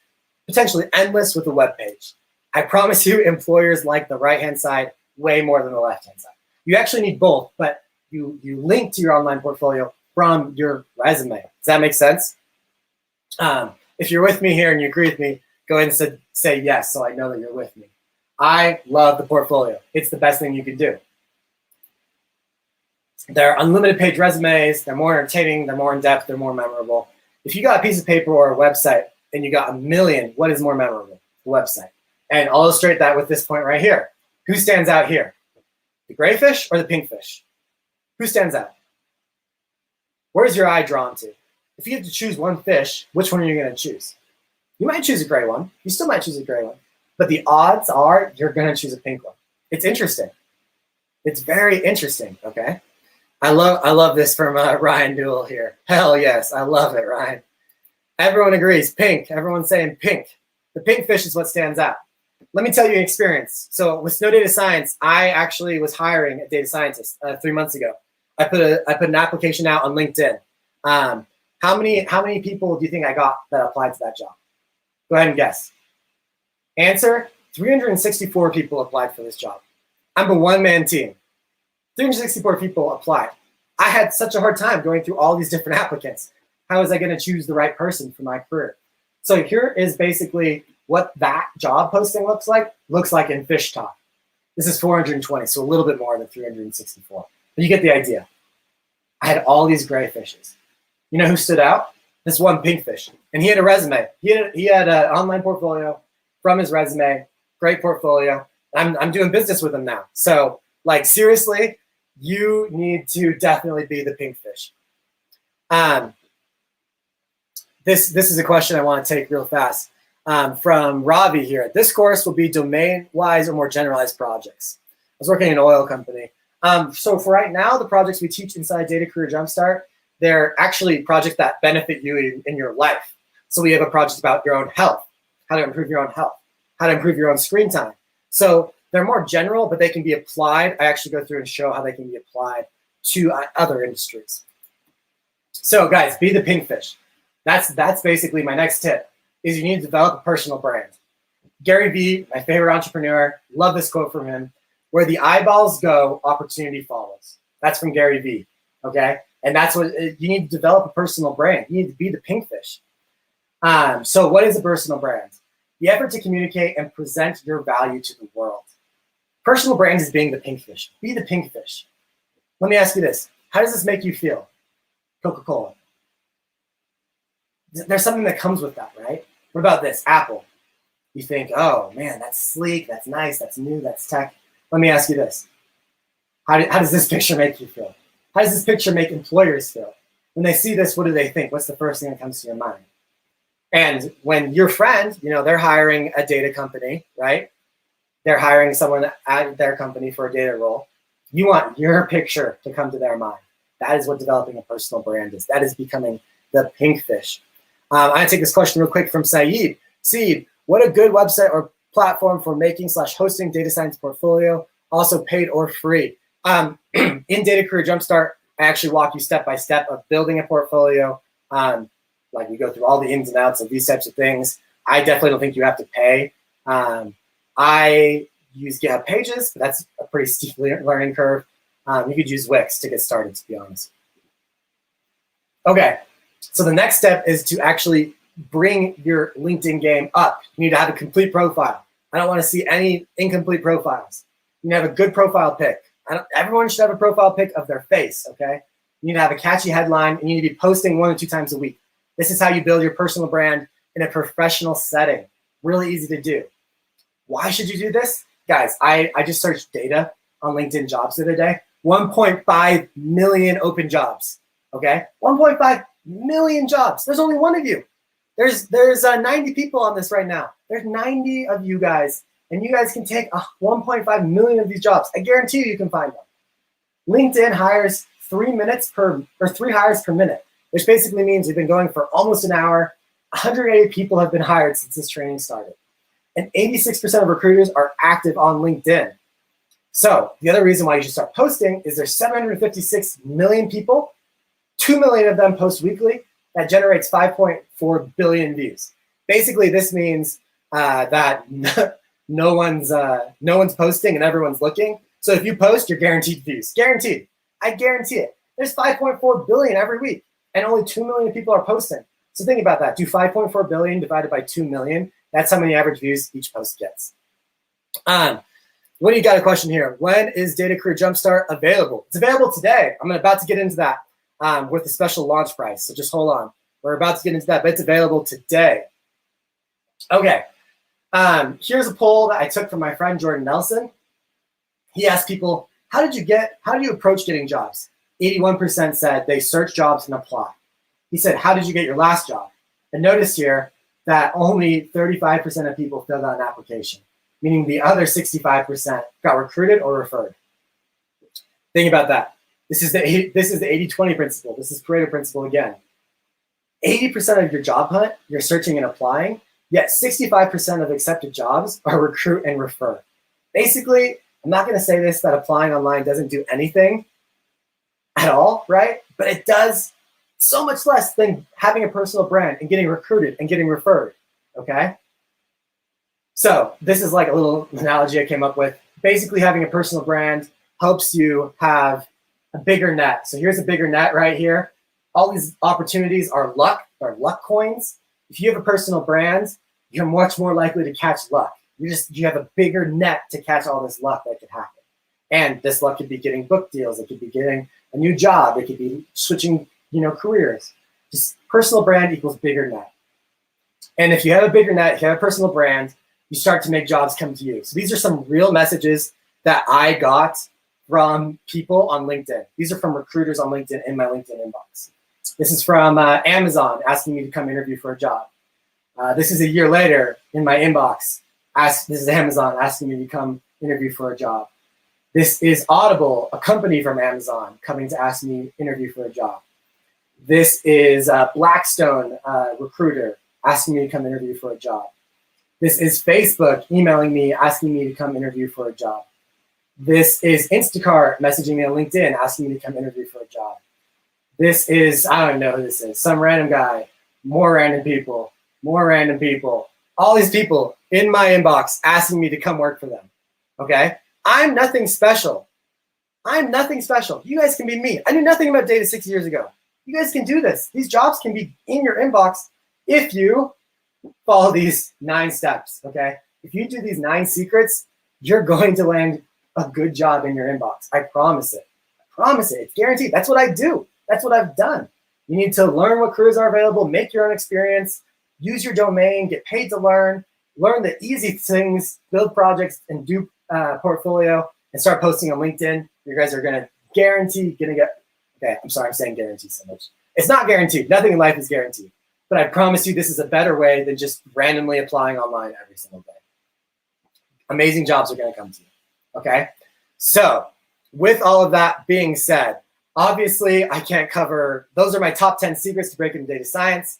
potentially endless with a web page? I promise you, employers like the right-hand side way more than the left-hand side. You actually need both, but you link to your online portfolio from your resume. Does that make sense? If you're with me here and you agree with me, go ahead and say yes so I know that you're with me. I love the portfolio. It's the best thing you can do. They're unlimited page resumes. They're more entertaining. They're more in-depth. They're more memorable. If you got a piece of paper or a website and you got a million, what is more memorable? The website. And I'll illustrate that with this point right here. Who stands out here? The gray fish or the pink fish? Who stands out? Where's your eye drawn to? If you have to choose one fish, which one are you going to choose? You might choose a gray one. You still might choose a gray one. But the odds are you're going to choose a pink one. It's interesting. It's very interesting, okay? I love this from Ryan Newell here. Hell yes, I love it, Ryan. Everyone agrees, pink. Everyone's saying pink. The pink fish is what stands out. Let me tell you an experience. So with Snow Data Science, I actually was hiring a data scientist 3 months ago. I put an application out on LinkedIn. How many people do you think I got that applied to that job? Go ahead and guess. Answer, 364 people applied for this job. I'm a one-man team. 364 people applied. I had such a hard time going through all these different applicants. How was I going to choose the right person for my career? So here is basically what that job posting looks like in Fish Talk. This is 420, so a little bit more than 364. But you get the idea. I had all these gray fishes. You know who stood out? This one pink fish. And he had a resume. He had an online portfolio from his resume. Great portfolio. I'm doing business with him now. So, like, seriously, you need to definitely be the pink fish. This is a question I want to take real fast from Ravi here. This course will be domain-wise or more generalized projects. I was working in an oil company. So for right now, the projects we teach inside Data Career Jumpstart, they're actually projects that benefit you in your life. So we have a project about your own health, how to improve your own health, how to improve your own screen time. So they're more general, but they can be applied. I actually go through and show how they can be applied to other industries. So guys, be the pink fish. That's basically my next tip, is you need to develop a personal brand. Gary Vee, my favorite entrepreneur, love this quote from him, where the eyeballs go, opportunity follows. That's from Gary Vee, okay? And that's what, you need to develop a personal brand. You need to be the pink fish. So what is a personal brand? The effort to communicate and present your value to the world. Personal brand is being the pink fish. Be the pink fish. Let me ask you this. How does this make you feel? Coca-Cola. There's something that comes with that, right? What about this? Apple. You think, oh man, that's sleek, that's nice, that's new, that's tech. Let me ask you this. How does this picture make you feel? How does this picture make employers feel? When they see this, what do they think? What's the first thing that comes to your mind? And when your friend, they're hiring a data company, right? They're hiring someone at their company for a data role. You want your picture to come to their mind. That is what developing a personal brand is. That is becoming the pink fish. I'm going to take this question real quick from Saeed. Saeed, what a good website or platform for making/hosting data science portfolio, also paid or free. In Data Career Jumpstart, I actually walk you step by step of building a portfolio. Like we go through all the ins and outs of these types of things. I definitely don't think you have to pay. I use GitHub Pages, but that's a pretty steep learning curve. You could use Wix to get started, to be honest. Okay, so the next step is to actually bring your LinkedIn game up. You need to have a complete profile. I don't want to see any incomplete profiles. You need to have a good profile pic. Everyone should have a profile pic of their face, okay? You need to have a catchy headline, and you need to be posting 1 or 2 times a week. This is how you build your personal brand in a professional setting. Really easy to do. Why should you do this? Guys, I just searched data on LinkedIn jobs the other day. 1.5 million open jobs, okay? 1.5 million jobs. There's only one of you. There's 90 people on this right now. There's 90 of you guys, and you guys can take 1.5 million of these jobs. I guarantee you can find one. LinkedIn hires 3 hires per minute, which basically means we've been going for almost an hour. 180 people have been hired since this training started. And 86% of recruiters are active on LinkedIn. So the other reason why you should start posting is there's 756 million people, 2 million of them post weekly. That generates 5.4 billion views. Basically, this means that no one's posting and everyone's looking. So if you post, you're guaranteed views. Guaranteed. I guarantee it. There's 5.4 billion every week, and only 2 million people are posting. So think about that. Do 5.4 billion divided by 2 million. That's how many average views each post gets. What do you got a question here? When is Data Career Jumpstart available? It's available today. I'm about to get into that with a special launch price. So just hold on. We're about to get into that, but it's available today. Okay. Here's a poll that I took from my friend Jordan Nelson. He asked people, how do you approach getting jobs? 81% said they search jobs and apply. He said, how did you get your last job? And notice here that only 35% of people filled out an application, meaning the other 65% got recruited or referred. Think about that. This is the 80-20 principle. This is Pareto principle again. 80% of your job hunt, you're searching and applying, yet 65% of accepted jobs are recruit and refer. Basically, I'm not going to say this, that applying online doesn't do anything at all, right? But it does so much less than having a personal brand and getting recruited and getting referred, okay? So this is like a little analogy I came up with. Basically, having a personal brand helps you have a bigger net. So here's a bigger net right here. All these opportunities are luck coins. If you have a personal brand, you're much more likely to catch luck. You have a bigger net to catch all this luck that could happen. And this luck could be getting book deals. It could be getting a new job. It could be switching, careers. Just personal brand equals bigger net. And if you have a bigger net, if you have a personal brand, you start to make jobs come to you. So these are some real messages that I got from people on LinkedIn. These are from recruiters on LinkedIn in my LinkedIn inbox. This is from Amazon asking me to come interview for a job. This is a year later in my inbox. This is Amazon asking me to come interview for a job. This is Audible, a company from Amazon, coming to ask me to interview for a job. This is Blackstone recruiter asking me to come interview for a job. This is Facebook emailing me, asking me to come interview for a job. This is Instacart messaging me on LinkedIn, asking me to come interview for a job. This is, I don't know who this is, some random guy, more random people. All these people in my inbox asking me to come work for them, okay? I'm nothing special. You guys can be me. I knew nothing about data 6 years ago. You guys can do this. These jobs can be in your inbox if you follow these 9 steps, okay? If you do these 9 secrets, you're going to land a good job in your inbox. I promise it. It's guaranteed. That's what I do. That's what I've done. You need to learn what careers are available, make your own experience, use your domain, get paid to learn the easy things, build projects, and do portfolio, and start posting on LinkedIn. You guys are gonna get, okay, I'm sorry, I'm saying guarantee so much. It's not guaranteed. Nothing in life is guaranteed. But I promise you this is a better way than just randomly applying online every single day. Amazing jobs are gonna come to you, okay? So with all of that being said, obviously I can't cover, those are my top 10 secrets to break into data science.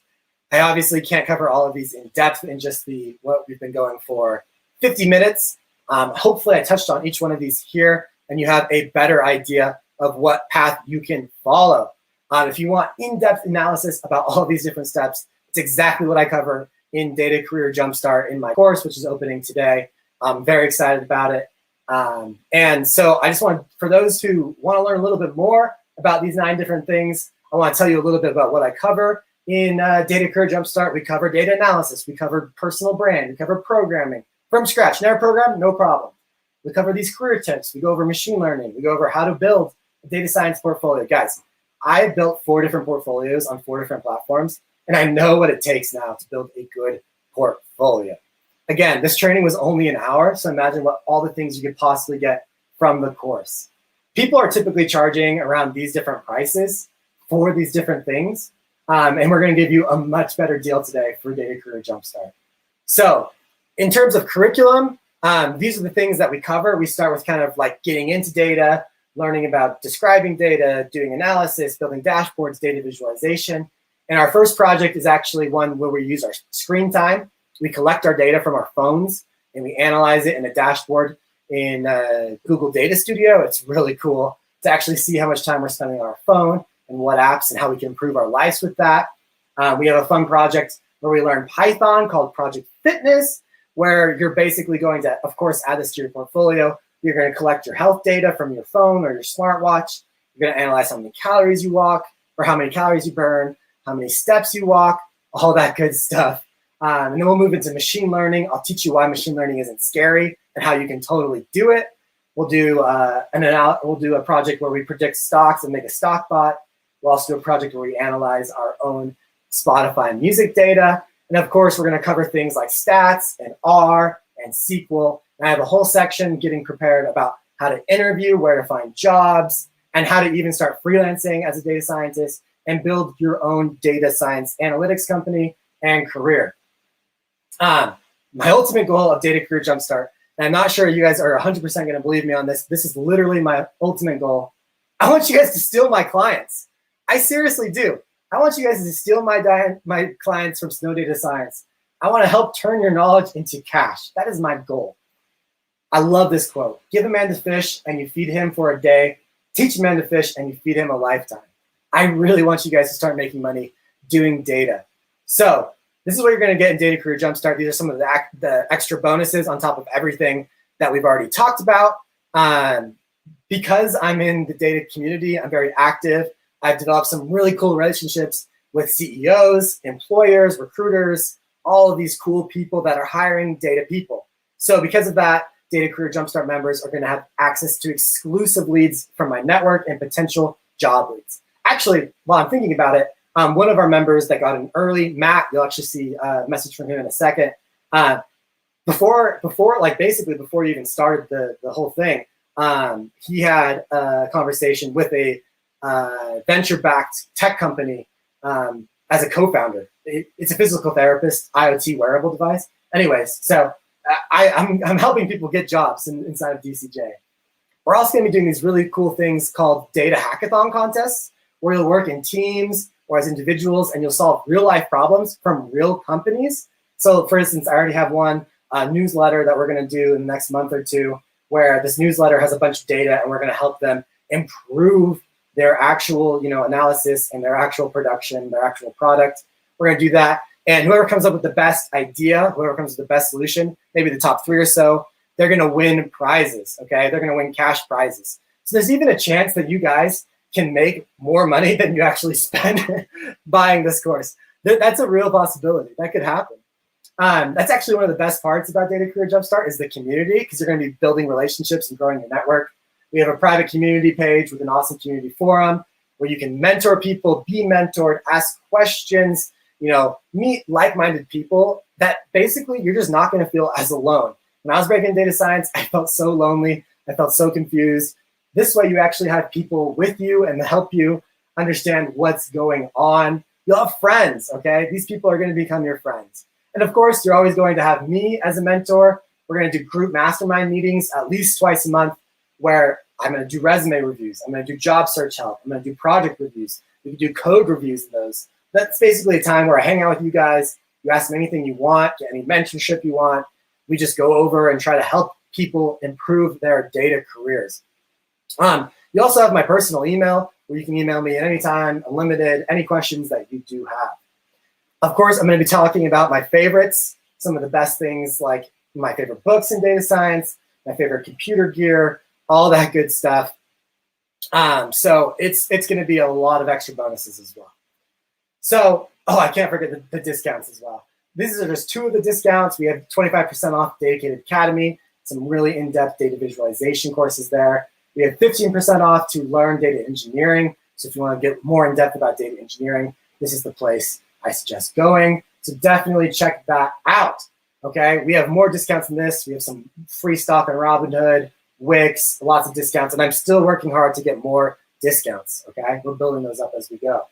I obviously can't cover all of these in depth in just what we've been going for 50 minutes. Hopefully I touched on each one of these here and you have a better idea of what path you can follow. If you want in-depth analysis about all of these different steps, it's exactly what I cover in Data Career Jumpstart in my course, which is opening today. I'm very excited about it. And so I just want, for those who want to learn a little bit more about these 9 different things, I want to tell you a little bit about what I cover. In Data Career Jumpstart, we cover data analysis, we cover personal brand, we cover programming from scratch. Never programmed, no problem. We cover these career tips. We go over machine learning. We go over how to build a data science portfolio. Guys, I built 4 different portfolios on 4 different platforms, and I know what it takes now to build a good portfolio. Again, this training was only an hour, so imagine what all the things you could possibly get from the course. People are typically charging around these different prices for these different things, and we're going to give you a much better deal today for Data Career Jumpstart. So in terms of curriculum, these are the things that we cover. We start with kind of like getting into data, learning about describing data, doing analysis, building dashboards, data visualization. And our first project is actually one where we use our screen time. We collect our data from our phones and we analyze it in a dashboard in Google Data Studio. It's really cool to actually see how much time we're spending on our phone and what apps and how we can improve our lives with that. We have a fun project where we learn Python called Project Fitness, where you're basically going to, of course, add this to your portfolio. You're going to collect your health data from your phone or your smartwatch. You're going to analyze how many calories you walk or how many calories you burn, how many steps you walk, all that good stuff. And then we'll move into machine learning. I'll teach you why machine learning isn't scary and how you can totally do it. We'll do a project where we predict stocks and make a stock bot. We'll also do a project where we analyze our own Spotify music data. And of course, we're going to cover things like stats and R and SQL. And I have a whole section getting prepared about how to interview, where to find jobs, and how to even start freelancing as a data scientist and build your own data science analytics company and career. My ultimate goal of Data Career Jumpstart, and I'm not sure you guys are 100% going to believe me on this. This is literally my ultimate goal. I want you guys to steal my clients. I seriously do. I want you guys to steal my clients from Snow Data Science. I want to help turn your knowledge into cash. That is my goal. I love this quote. Give a man to fish and you feed him for a day. Teach a man to fish and you feed him a lifetime. I really want you guys to start making money doing data. So this is what you're going to get in Data Career Jumpstart. These are some of the extra bonuses on top of everything that we've already talked about. Because I'm in the data community, I'm very active. I've developed some really cool relationships with CEOs, employers, recruiters, all of these cool people that are hiring data people. So because of that, Data Career Jumpstart members are going to have access to exclusive leads from my network and potential job leads. Actually, while I'm thinking about it, one of our members that got in early, Matt, you'll actually see a message from him in a second. Before you even started the whole thing, he had a conversation with a venture-backed tech company as a co-founder. It's a physical therapist, IoT wearable device. Anyways, so I'm helping people get jobs inside of DCJ. We're also going to be doing these really cool things called data hackathon contests, where you'll work in teams or as individuals, and you'll solve real-life problems from real companies. So, for instance, I already have one newsletter that we're going to do in the next month or two, where this newsletter has a bunch of data, and we're going to help them improve their actual, analysis and their actual production, their actual product. We're going to do that. And whoever comes up with the best idea, whoever comes with the best solution, maybe the top 3 or so, they're going to win prizes, okay? They're going to win cash prizes. So there's even a chance that you guys can make more money than you actually spend buying this course. That's a real possibility. That could happen. That's actually one of the best parts about Data Career Jumpstart is the community, because you're going to be building relationships and growing your network. We have a private community page with an awesome community forum where you can mentor people, be mentored, ask questions, meet like-minded people that basically you're just not going to feel as alone. When I was breaking data science, I felt so lonely. I felt so confused. This way you actually have people with you and help you understand what's going on. You'll have friends, okay? These people are going to become your friends. And of course, you're always going to have me as a mentor. We're going to do group mastermind meetings at least twice a month where I'm going to do resume reviews. I'm going to do job search help. I'm going to do project reviews. We can do code reviews of those. That's basically a time where I hang out with you guys. You ask me anything you want, get any mentorship you want. We just go over and try to help people improve their data careers. You also have my personal email where you can email me at any time, unlimited, any questions that you do have. Of course, I'm going to be talking about my favorites, some of the best things like my favorite books in data science, my favorite computer gear, all that good stuff. So it's going to be a lot of extra bonuses as well. So, I can't forget the discounts as well. These are just 2 of the discounts. We have 25% off Dedicated Academy, some really in-depth data visualization courses there. We have 15% off to learn data engineering. So if you want to get more in-depth about data engineering, this is the place I suggest going. So definitely check that out. Okay, we have more discounts than this. We have some free stock on Robinhood, Wix, lots of discounts, and I'm still working hard to get more discounts. Okay, we're building those up as we go.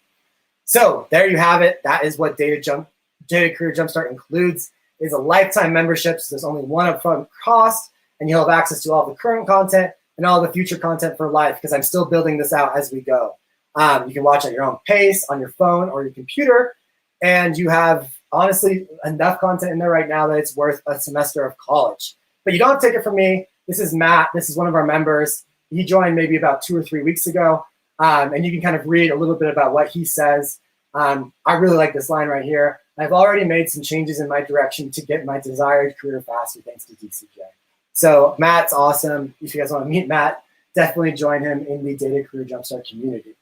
So there you have it. That is what Data Career Jumpstart includes. Is a lifetime membership. So there's only one upfront cost, and you'll have access to all the current content and all the future content for life, because I'm still building this out as we go. You can watch at your own pace on your phone or your computer, and you have honestly enough content in there right now that it's worth a semester of college. But you don't have to take it from me. This is Matt. This is one of our members. He joined maybe about 2 or 3 weeks ago, and you can kind of read a little bit about what he says. I really like this line right here. I've already made some changes in my direction to get my desired career faster thanks to DCJ. So Matt's awesome. If you guys want to meet Matt, definitely join him in the Data Career Jumpstart community.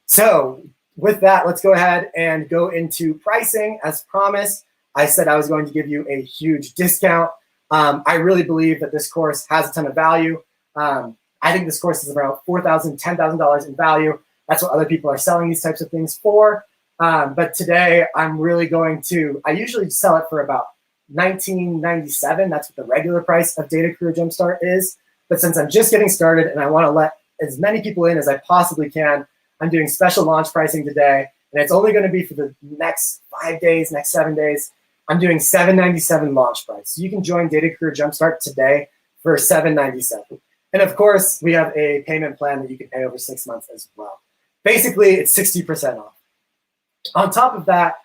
So with that, let's go ahead and go into pricing. As promised, I said I was going to give you a huge discount. I really believe that this course has a ton of value. I think this course is around $4,000, $10,000 in value. That's what other people are selling these types of things for. But today I'm really going to, I usually sell it for about $19.97. That's what the regular price of Data Career Jumpstart is. But since I'm just getting started and I want to let as many people in as I possibly can, I'm doing special launch pricing today, and it's only going to be for the next 5 days, next 7 days. I'm doing $7.97 launch price. So you can join Data Career Jumpstart today for $7.97. And of course, we have a payment plan that you can pay over 6 months as well. Basically, it's 60% off. On top of that,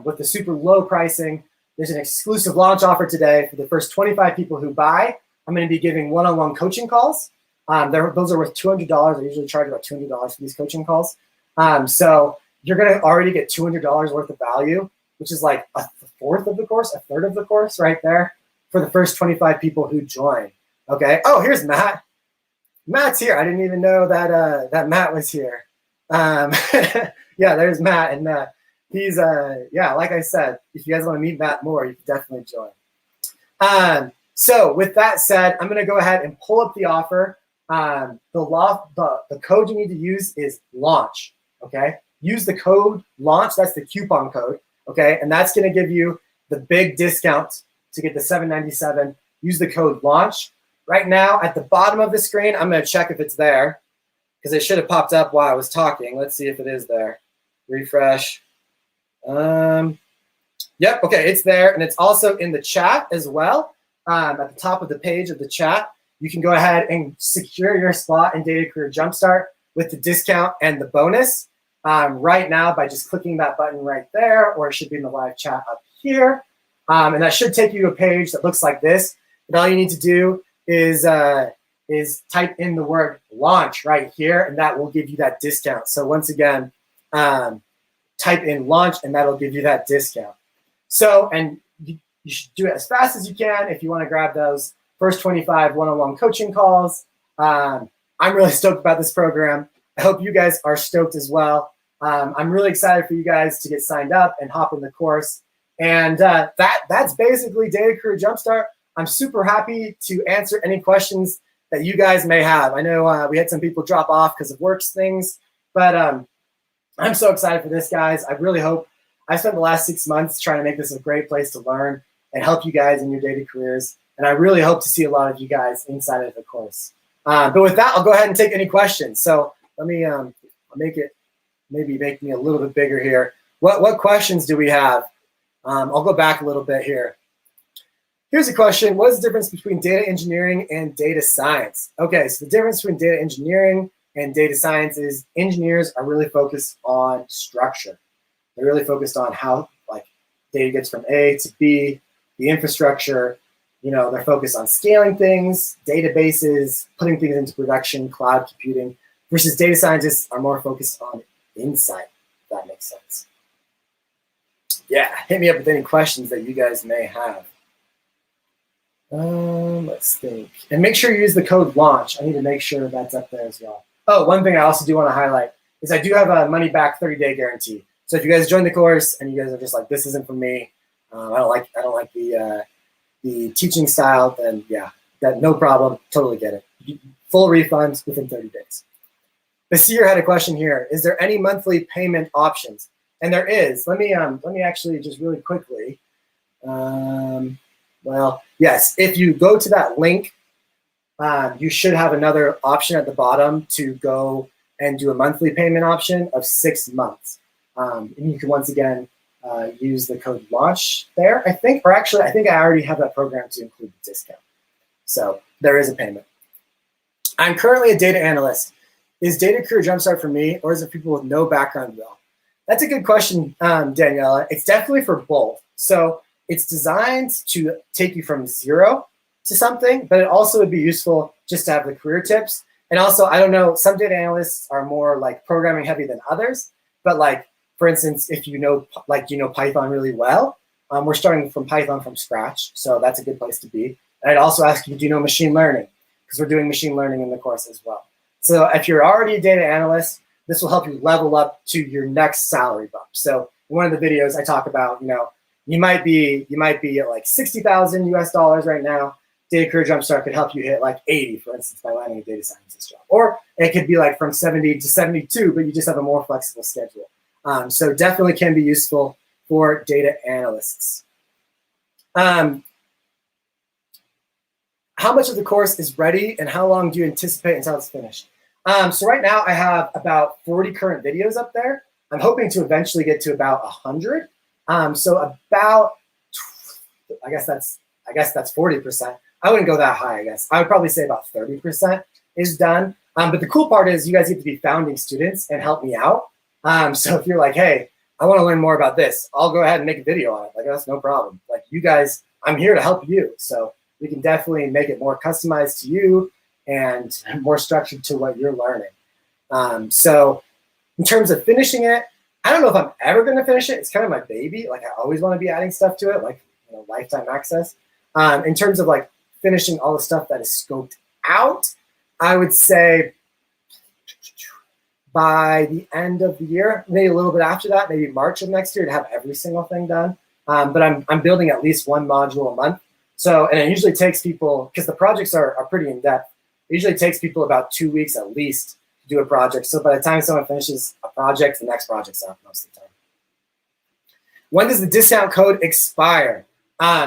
with the super low pricing, there's an exclusive launch offer today for the first 25 people who buy. I'm going to be giving one-on-one coaching calls. Those are worth $200. I usually charge about $200 for these coaching calls. So you're going to already get $200 worth of value, which is like a fourth of the course, a third of the course right there for the first 25 people who join. Okay. Oh, here's Matt. Matt's here. I didn't even know that that Matt was here. Yeah, there's Matt, and he's yeah, like I said, if you guys want to meet Matt more, you can definitely join. So with that said, I'm going to go ahead and pull up the offer. The code you need to use is launch. Okay, use the code launch. That's the coupon code. Okay, and that's going to give you the big discount to get the $7.97. Use the code launch. Right now, at the bottom of the screen, I'm going to check if it's there because it should have popped up while I was talking. Let's see if it is there. Refresh. Yep. Okay, it's there, and it's also in the chat as well. At the top of the page of the chat, you can go ahead and secure your spot in Data Career Jumpstart with the discount and the bonus right now by just clicking that button right there, or it should be in the live chat up here. And that should take you to a page that looks like this. And all you need to do is type in the word launch right here, and that will give you that discount. So once again, type in launch, and that'll give you that discount. So, and you should do it as fast as you can if you want to grab those first 25 one-on-one coaching calls. I'm really stoked about this program. I hope you guys are stoked as well. I'm really excited for you guys to get signed up and hop in the course. And that's basically Data Career Jumpstart. I'm super happy to answer any questions that you guys may have. I know we had some people drop off because of work things, but I'm so excited for this, guys. I really hope. I spent the last 6 months trying to make this a great place to learn and help you guys in your data careers. And I really hope to see a lot of you guys inside of the course. But with that, I'll go ahead and take any questions. So let me make me a little bit bigger here. What questions do we have? I'll go back a little bit here. Here's a question. What is the difference between data engineering and data science? Okay, so the difference between data engineering and data science is engineers are really focused on structure. They're really focused on how data gets from A to B, the infrastructure. They're focused on scaling things, databases, putting things into production, cloud computing, versus data scientists are more focused on insight, if that makes sense. Yeah, hit me up with any questions that you guys may have. Let's think. And make sure you use the code launch. I need to make sure that's up there as well. Oh, one thing I also do want to highlight is I do have a money back 30-day guarantee. So if you guys join the course and you guys are just like, this isn't for me, I don't like the teaching style, then yeah, no problem. Totally get it. Full refunds within 30 days. Basir had a question here. Is there any monthly payment options? And there is. Let me actually just really quickly. Well, yes, if you go to that link, you should have another option at the bottom to go and do a monthly payment option of 6 months. And you can once again use the code launch there, I think, or actually, I think I already have that program to include the discount. So there is a payment. I'm currently a data analyst. Is Data Career Jumpstart for me, or is it people with no background at all? That's a good question, Daniela. It's definitely for both. So it's designed to take you from zero to something, but it also would be useful just to have the career tips. And also, I don't know, some data analysts are more like programming heavy than others. But like, for instance, if you know Python really well, we're starting from Python from scratch. So that's a good place to be. And I'd also ask you, do you know machine learning? Because we're doing machine learning in the course as well. So if you're already a data analyst, this will help you level up to your next salary bump. So in one of the videos I talk about, you might be at like 60,000 US dollars right now. Data Career Jumpstart could help you hit like 80, for instance, by landing a data scientist job. Or it could be like from 70 to 72, but you just have a more flexible schedule. So definitely can be useful for data analysts. How much of the course is ready and how long do you anticipate until it's finished? So right now I have about 40 current videos up there. I'm hoping to eventually get to about 100. So about, I guess that's 40%. I wouldn't go that high, I guess. I would probably say about 30% is done. But the cool part is you guys get to be founding students and help me out. So if you're like, hey, I want to learn more about this, I'll go ahead and make a video on it. Like, that's no problem. Like, you guys, I'm here to help you. So we can definitely make it more customized to you and more structured to what you're learning. So in terms of finishing it, I don't know if I'm ever going to finish it. It's kind of my baby. Like, I always want to be adding stuff to it, like lifetime access. In terms of like finishing all the stuff that is scoped out, I would say by the end of the year, maybe a little bit after that, maybe March of next year, to have every single thing done. But I'm building at least one module a month. So, and it usually takes people, because the projects are pretty in-depth, it usually takes people about 2 weeks at least to do a project. So by the time someone finishes a project, the next project's out most of the time. When does the discount code expire?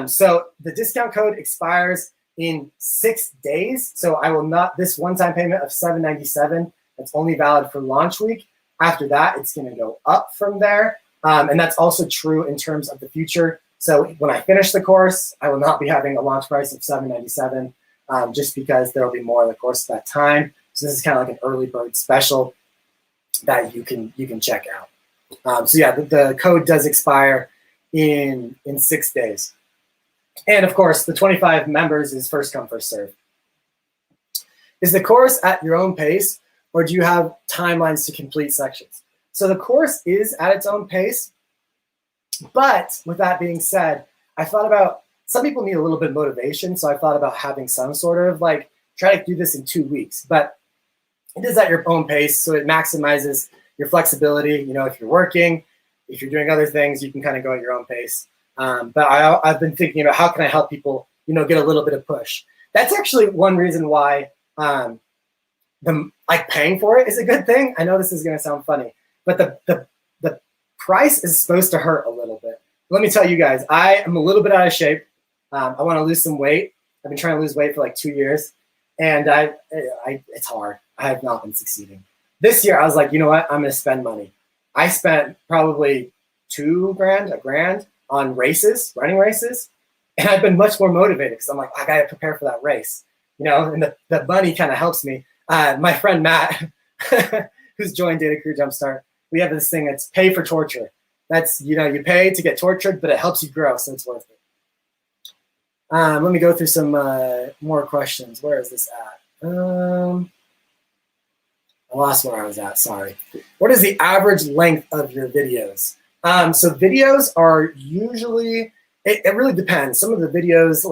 So the discount code expires in 6 days. So I will not, this one-time payment of $797, that's only valid for launch week. After that, it's going to go up from there. And that's also true in terms of the future. So when I finish the course, I will not be having a launch price of $797, just because there will be more of the course at that time. So this is kind of like an early bird special that you can check out. So yeah, the code does expire in 6 days. And of course, the 25 members is first come, first serve. Is the course at your own pace, or do you have timelines to complete sections? So the course is at its own pace, but with that being said, I thought about, some people need a little bit of motivation, so I thought about having some sort of like, try to do this in 2 weeks, but it is at your own pace, so it maximizes your flexibility. If you're working, if you're doing other things, you can kind of go at your own pace. But I've been thinking about how can I help people, get a little bit of push. That's actually one reason why paying for it is a good thing. I know this is going to sound funny, but the price is supposed to hurt a little bit. Let me tell you guys, I am a little bit out of shape. I want to lose some weight. I've been trying to lose weight for like 2 years, and it's hard. I have not been succeeding. This year, I was like, you know what? I'm going to spend money. I spent probably $2,000 on races, running races, and I've been much more motivated because I'm like, I got to prepare for that race, and the money kind of helps me. My friend Matt, who's joined Data Career Jumpstart, we have this thing that's pay for torture. That's, you pay to get tortured, but it helps you grow, so it's worth it. Let me go through some more questions. Where is this at? I lost where I was at, sorry. What is the average length of your videos? So videos are usually, it really depends. Some of the videos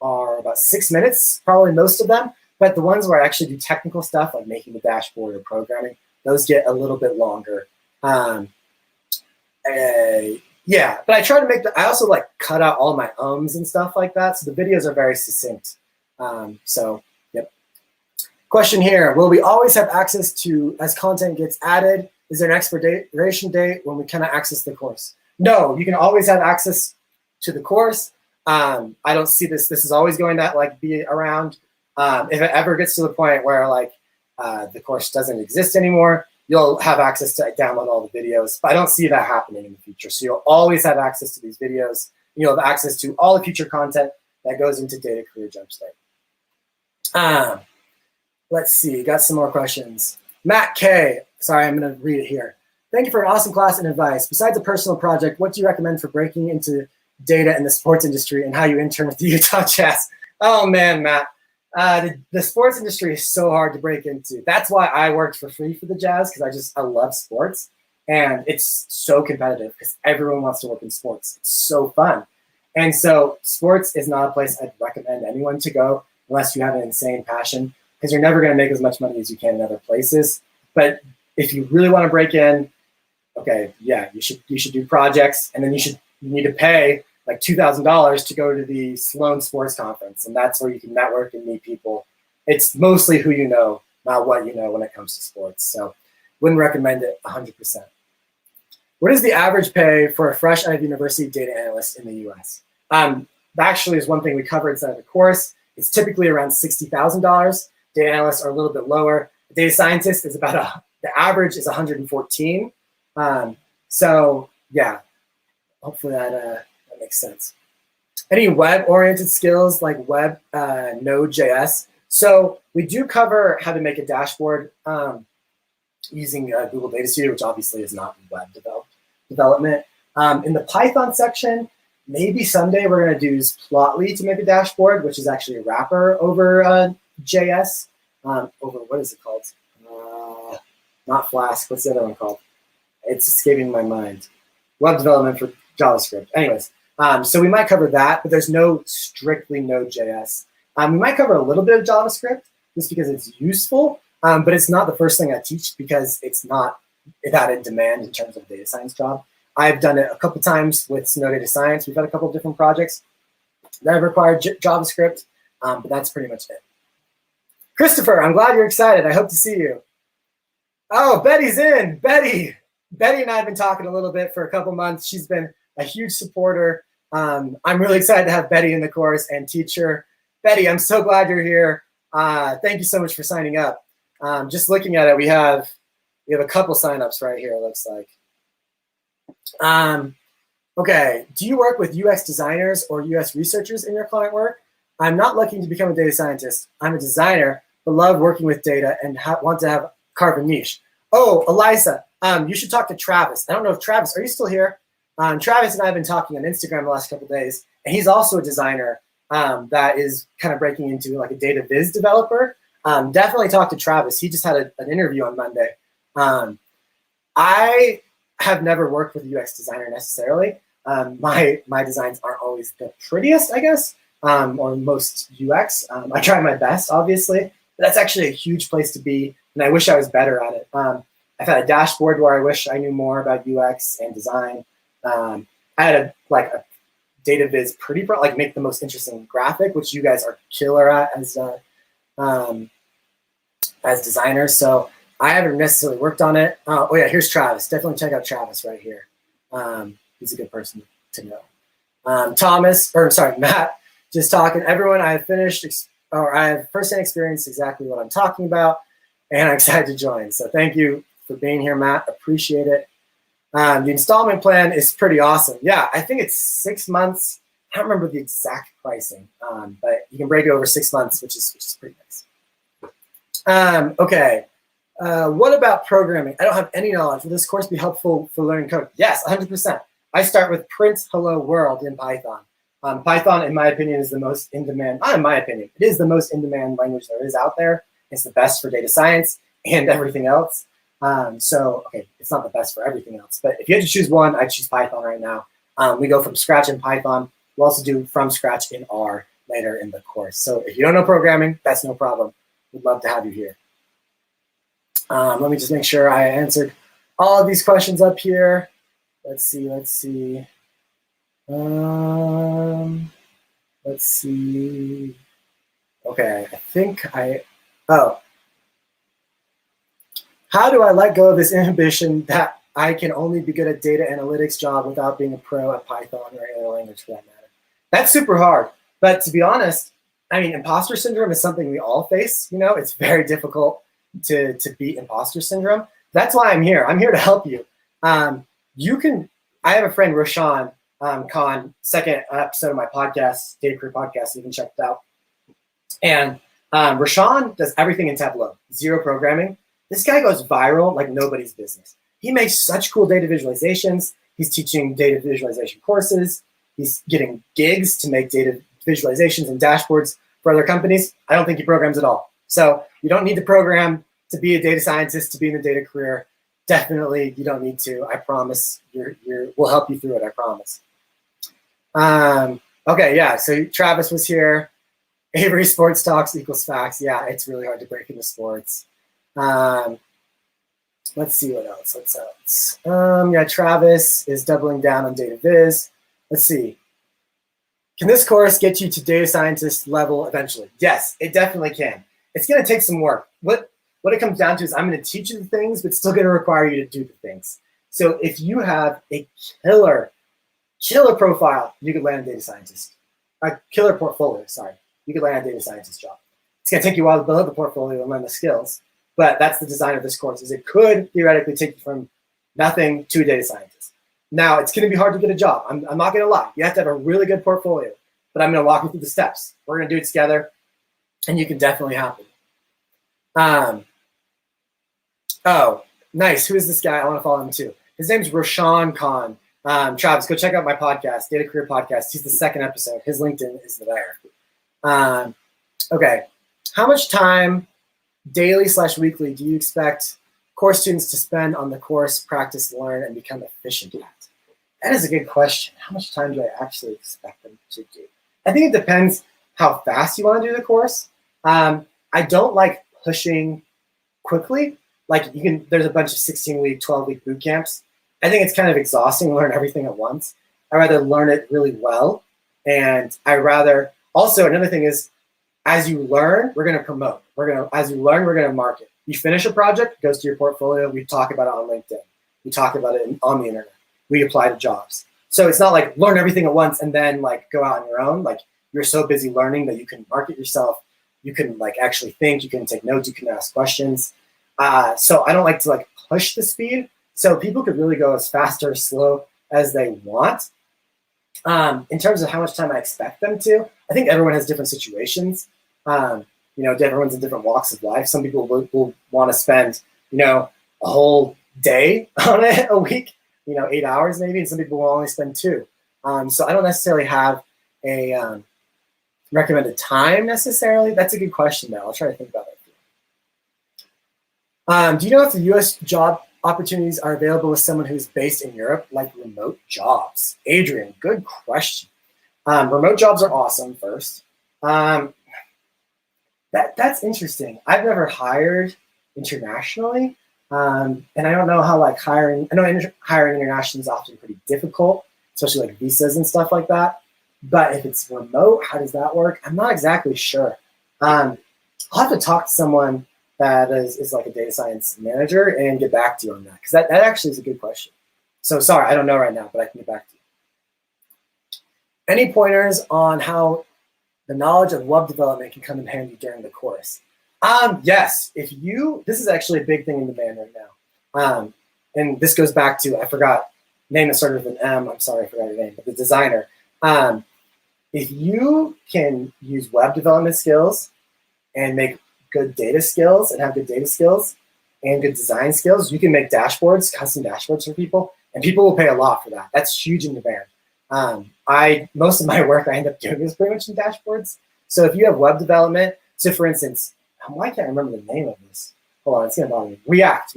are about 6 minutes, probably most of them. But the ones where I actually do technical stuff, like making the dashboard or programming, those get a little bit longer. Yeah, but I try to I also cut out all my ums and stuff like that. So the videos are very succinct. Yep. Question here, will we always have access to, as content gets added, Is there an expiration date when we cannot access the course? No, you can always have access to the course. I don't see this. This is always going to like be around. If it ever gets to the point where like the course doesn't exist anymore, you'll have access to download all the videos. But I don't see that happening in the future. So you'll always have access to these videos. You'll have access to all the future content that goes into Data Career Jumpstart. Let's see, got some more questions. Matt K, sorry, I'm gonna read it here. Thank you for an awesome class and advice. Besides a personal project, what do you recommend for breaking into data in the sports industry and how you intern with the Utah Jazz? Oh man, Matt, the sports industry is so hard to break into. That's why I worked for free for the Jazz, because I love sports. And it's so competitive because everyone wants to work in sports. It's so fun. And so sports is not a place I'd recommend anyone to go unless you have an insane passion, because you're never going to make as much money as you can in other places. But if you really want to break in, okay, yeah, you should do projects, and then you need to pay like $2,000 to go to the Sloan Sports Conference, and that's where you can network and meet people. It's mostly who you know, not what you know when it comes to sports. So wouldn't recommend it 100%. What is the average pay for a fresh out of university data analyst in the US? That actually is one thing we cover inside of the course. It's typically around $60,000. Data analysts are a little bit lower. Data scientist is about the average is 114. So yeah, hopefully that makes sense. Any web-oriented skills like web, Node.js? So we do cover how to make a dashboard using Google Data Studio, which obviously is not web development. In the Python section, maybe someday we're going to use Plotly to make a dashboard, which is actually a wrapper over JS. Over what is it called? Not Flask. What's the other one called? It's escaping my mind. Web development for JavaScript. Anyways, so we might cover that, but there's no strictly Node.js. We might cover a little bit of JavaScript just because it's useful, but it's not the first thing I teach because it's not that in demand in terms of data science job. I've done it a couple times with Snow Data Science. We've had a couple of different projects that have required JavaScript, but that's pretty much it. Christopher, I'm glad you're excited. I hope to see you. Oh, Betty's in. Betty and I have been talking a little bit for a couple months. She's been a huge supporter. I'm really excited to have Betty in the course and teach her. Betty, I'm so glad you're here. Thank you so much for signing up. Just looking at it, we have a couple signups right here, it looks like. Okay, do you work with UX designers or UX researchers in your client work? I'm not looking to become a data scientist. I'm a designer, but love working with data and want to carve a niche. Oh, Eliza, you should talk to Travis. I don't know if Travis, are you still here? Travis and I have been talking on Instagram the last couple of days, and he's also a designer that is kind of breaking into like a data viz developer. Definitely talk to Travis. He just had an interview on Monday. I have never worked with a UX designer necessarily. My designs aren't always the prettiest, I guess, or most UX. I try my best, obviously, but that's actually a huge place to be, and I wish I was better at it. I've had a dashboard where I wish I knew more about UX and design. I had a data viz pretty like make the most interesting graphic, which you guys are killer at as designers. So I haven't necessarily worked on it. Oh yeah, here's Travis. Definitely check out Travis right here. He's a good person to know. Matt, just talking. Everyone, I have firsthand experience exactly what I'm talking about, and I'm excited to join. So thank you for being here, Matt. Appreciate it. The installment plan is pretty awesome. Yeah, I think it's 6 months. I don't remember the exact pricing, but you can break it over 6 months, which is pretty nice. Okay. What about programming? I don't have any knowledge. Will this course be helpful for learning code? Yes, 100%. I start with print hello world in Python. Python, in my opinion, is the most in-demand, not in my opinion, it is the most in-demand language there is out there. It's the best for data science and everything else. Okay, it's not the best for everything else, but if you had to choose one, I'd choose Python right now. We go from scratch in Python. We'll also do from scratch in R later in the course. So if you don't know programming, that's no problem. We'd love to have you here. Let me just make sure I answered all of these questions up here. Let's see. Let's see. Okay, I think How do I let go of this inhibition that I can only be good at data analytics job without being a pro at Python or any other language for that matter? That's super hard. But to be honest, I mean, imposter syndrome is something we all face. It's very difficult to beat imposter syndrome. That's why I'm here. I'm here to help you. I have a friend, Roshan Khan, second episode of my podcast, Data Career Podcast, you can check it out. And Roshan does everything in Tableau, zero programming. This guy goes viral like nobody's business. He makes such cool data visualizations. He's teaching data visualization courses. He's getting gigs to make data visualizations and dashboards for other companies. I don't think he programs at all. So you don't need to program to be a data scientist, to be in the data career. Definitely, you don't need to. I promise. We'll help you through it. I promise. Okay, yeah. So Travis was here. Avery, sports talks equals facts. Yeah, it's really hard to break into sports. Let's see what else. Yeah, Travis is doubling down on data viz. Let's see. Can this course get you to data scientist level eventually? Yes, it definitely can. It's going to take some work. What it comes down to is I'm going to teach you the things, but it's still going to require you to do the things. So if you have a killer profile, you could land a data scientist. A killer portfolio, sorry. You could land a data scientist job. It's going to take you a while to build up the portfolio and learn the skills, but that's the design of this course, is it could theoretically take you from nothing to a data scientist. Now, it's going to be hard to get a job. I'm not going to lie. You have to have a really good portfolio, but I'm going to walk you through the steps. We're going to do it together, and you can definitely happen. Oh, nice. Who is this guy? I want to follow him too. His name's Roshan Khan. Travis, go check out my podcast, Data Career Podcast. He's the second episode. His LinkedIn is there. Okay. How much time daily/weekly do you expect course students to spend on the course, practice, learn, and become efficient at? That is a good question. How much time do I actually expect them to do? I think it depends how fast you want to do the course. I don't like pushing quickly. Like there's a bunch of 16-week, 12-week boot camps. I think it's kind of exhausting to learn everything at once. I rather learn it really well. And also another thing is, as you learn, we're going to promote. As you learn, we're going to market. You finish a project, it goes to your portfolio. We talk about it on LinkedIn. We talk about it on the internet. We apply to jobs. So it's not like learn everything at once and then like go out on your own. Like you're so busy learning that you can market yourself. You can like actually think. You can take notes. You can ask questions. So I don't like to like push the speed. So people could really go as fast or slow as they want. In terms of how much time I expect them to, I think everyone has different situations. Everyone's in different walks of life. Some people will want to spend, a whole day on it a week, 8 hours maybe, and some people will only spend 2. So I don't necessarily have a recommended time necessarily. That's a good question though. I'll try to think about it. Do you know if the U.S. job opportunities are available with someone who's based in Europe, like remote jobs? Adrian, good question. Remote jobs are awesome first. That's interesting. I've never hired internationally. And I don't know how hiring internationally is often pretty difficult, especially like visas and stuff like that. But if it's remote, how does that work? I'm not exactly sure. I'll have to talk to someone that is like a data science manager and get back to you on that, because that actually is a good question. So sorry, I don't know right now, but I can get back to you. Any pointers on how the knowledge of web development can come in handy during the course? Yes, this is actually a big thing in demand right now. And this goes back to, I forgot, name that started with an M, I'm sorry, I forgot your name, but the designer. If you can use web development skills and make good data skills and have good data skills and good design skills, you can make dashboards, custom dashboards for people, and people will pay a lot for that. That's huge in demand. Most of my work I end up doing is pretty much in dashboards. So if you have web development, so for instance, why can't I remember the name of this? Hold on, it's gonna bother me. React.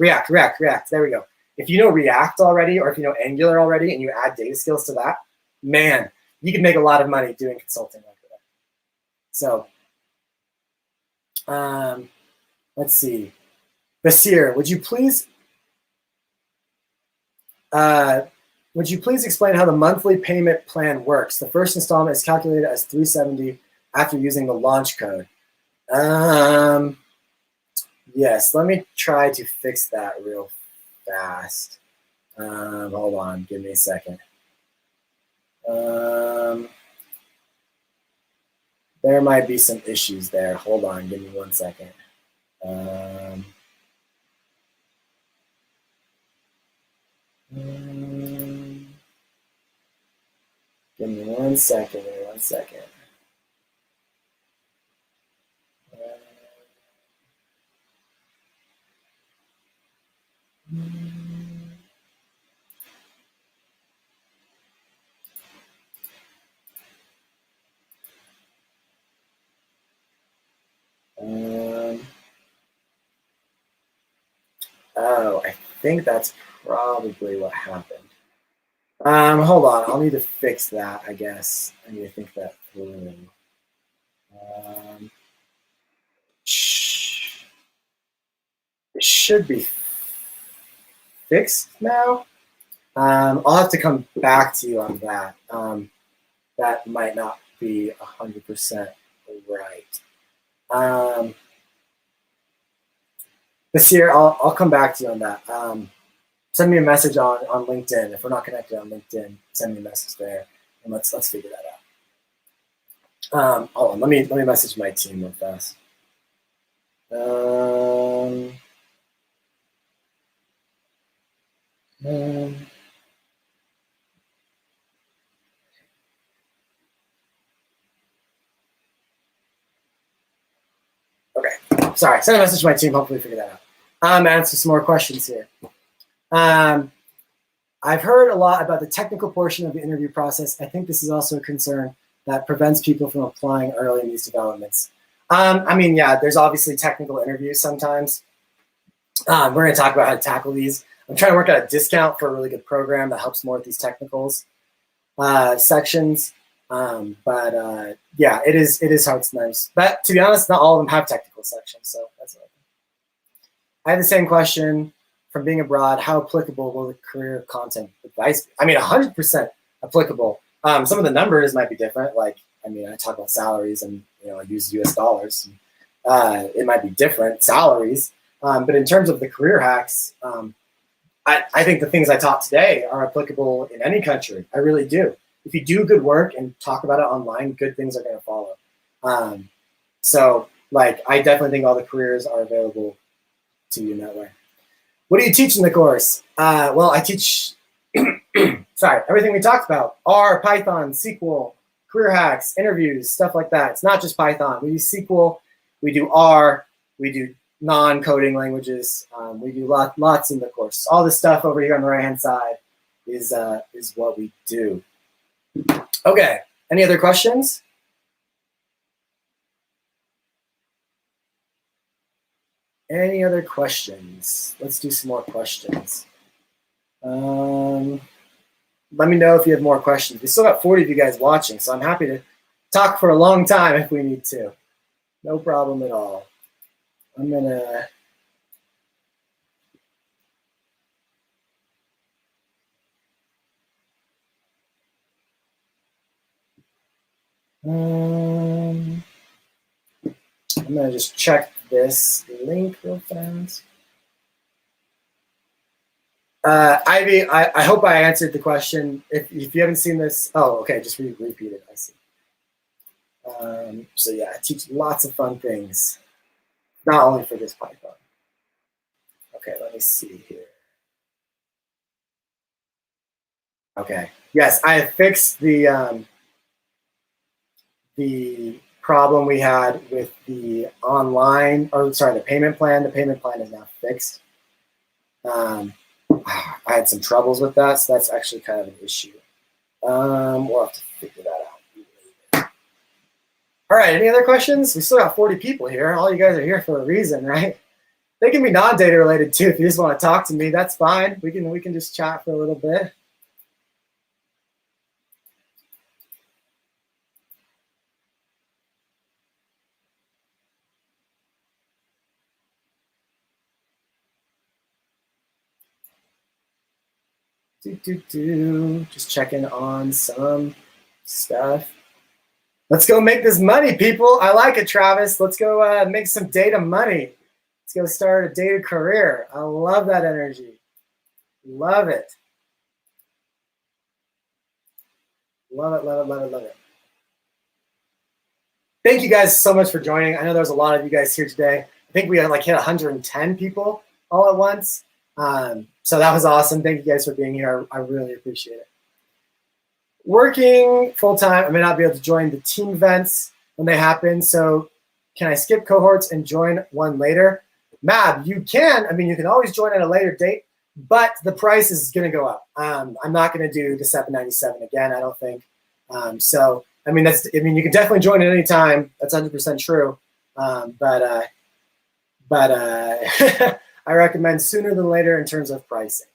There we go. If you know React already, or if you know Angular already, and you add data skills to that, man, you can make a lot of money doing consulting like that. So, let's see. Basir, would you please explain how the monthly payment plan works? The first installment is calculated as $370 after using the launch code. Yes, let me try to fix that real fast. Hold on, give me a second. There might be some issues there. Hold on, give me 1 second. Give me 1 second, 1 second. Oh, I think that's probably what happened. Hold on, I'll need to fix that, I guess. I need to think that through. It should be fixed now. I'll have to come back to you on that. That might not be 100% right. This year, I'll come back to you on that. Send me a message on LinkedIn. If we're not connected on LinkedIn, send me a message there, and let's figure that out. Hold on, let me message my team real fast. Okay, sorry. Send a message to my team. Hopefully, figure that out. Answer some more questions here. I've heard a lot about the technical portion of the interview process. I think this is also a concern that prevents people from applying early in these developments. I mean, yeah, there's obviously technical interviews sometimes. We're going to talk about how to tackle these. I'm trying to work out a discount for a really good program that helps more with these technicals sections. Yeah, it is hard sometimes. But to be honest, not all of them have technical sections, so that's okay. I have the same question from being abroad. How applicable will the career content advice be? I mean, 100% applicable. Some of the numbers might be different. Like, I mean, I talk about salaries and I use US dollars. And, it might be different salaries. But in terms of the career hacks, I think the things I taught today are applicable in any country. I really do. If you do good work and talk about it online, good things are going to follow. So, like, I definitely think all the careers are available to you in that way. What do you teach in the course? Well, I teach, everything we talked about. R, Python, SQL, career hacks, interviews, stuff like that. It's not just Python. We do SQL, we do R, we do non-coding languages. We do lots in the course. All this stuff over here on the right-hand side is what we do. Okay, any other questions? Any other questions? Let's do some more questions. Let me know if you have more questions. We still got 40 of you guys watching, so I'm happy to talk for a long time if we need to. No problem at all. I'm gonna just check this link real fast. Ivy, I hope I answered the question. If you haven't seen this, oh, okay, just repeat it. I see. So yeah, I teach lots of fun things, not only for this Python. Okay, let me see here. Okay, yes, I have fixed the problem we had with the the payment plan. The payment plan is now fixed. I had some troubles with that, so that's actually kind of an issue. We'll have to figure that out. All right, any other questions? We still got 40 people here. All you guys are here for a reason, right? They can be non-data related too. If you just want to talk to me, that's fine. We can just chat for a little bit. Just checking on some stuff. Let's go make this money, people. I like it, Travis. Let's go make some data money. Let's go start a data career. I love that energy. Love it. Love it, love it, love it, love it. Thank you guys so much for joining. I know there's a lot of you guys here today. I think we had like hit 110 people all at once. So that was awesome. Thank you guys for being here. I really appreciate it. Working full-time, I may not be able to join the team events when they happen. So can I skip cohorts and join one later? Mab, you can. I mean, you can always join at a later date, but the price is going to go up. I'm not going to do the $797 again, I don't think. So, I mean, you can definitely join at any time. That's 100% true. But I recommend sooner than later in terms of pricing.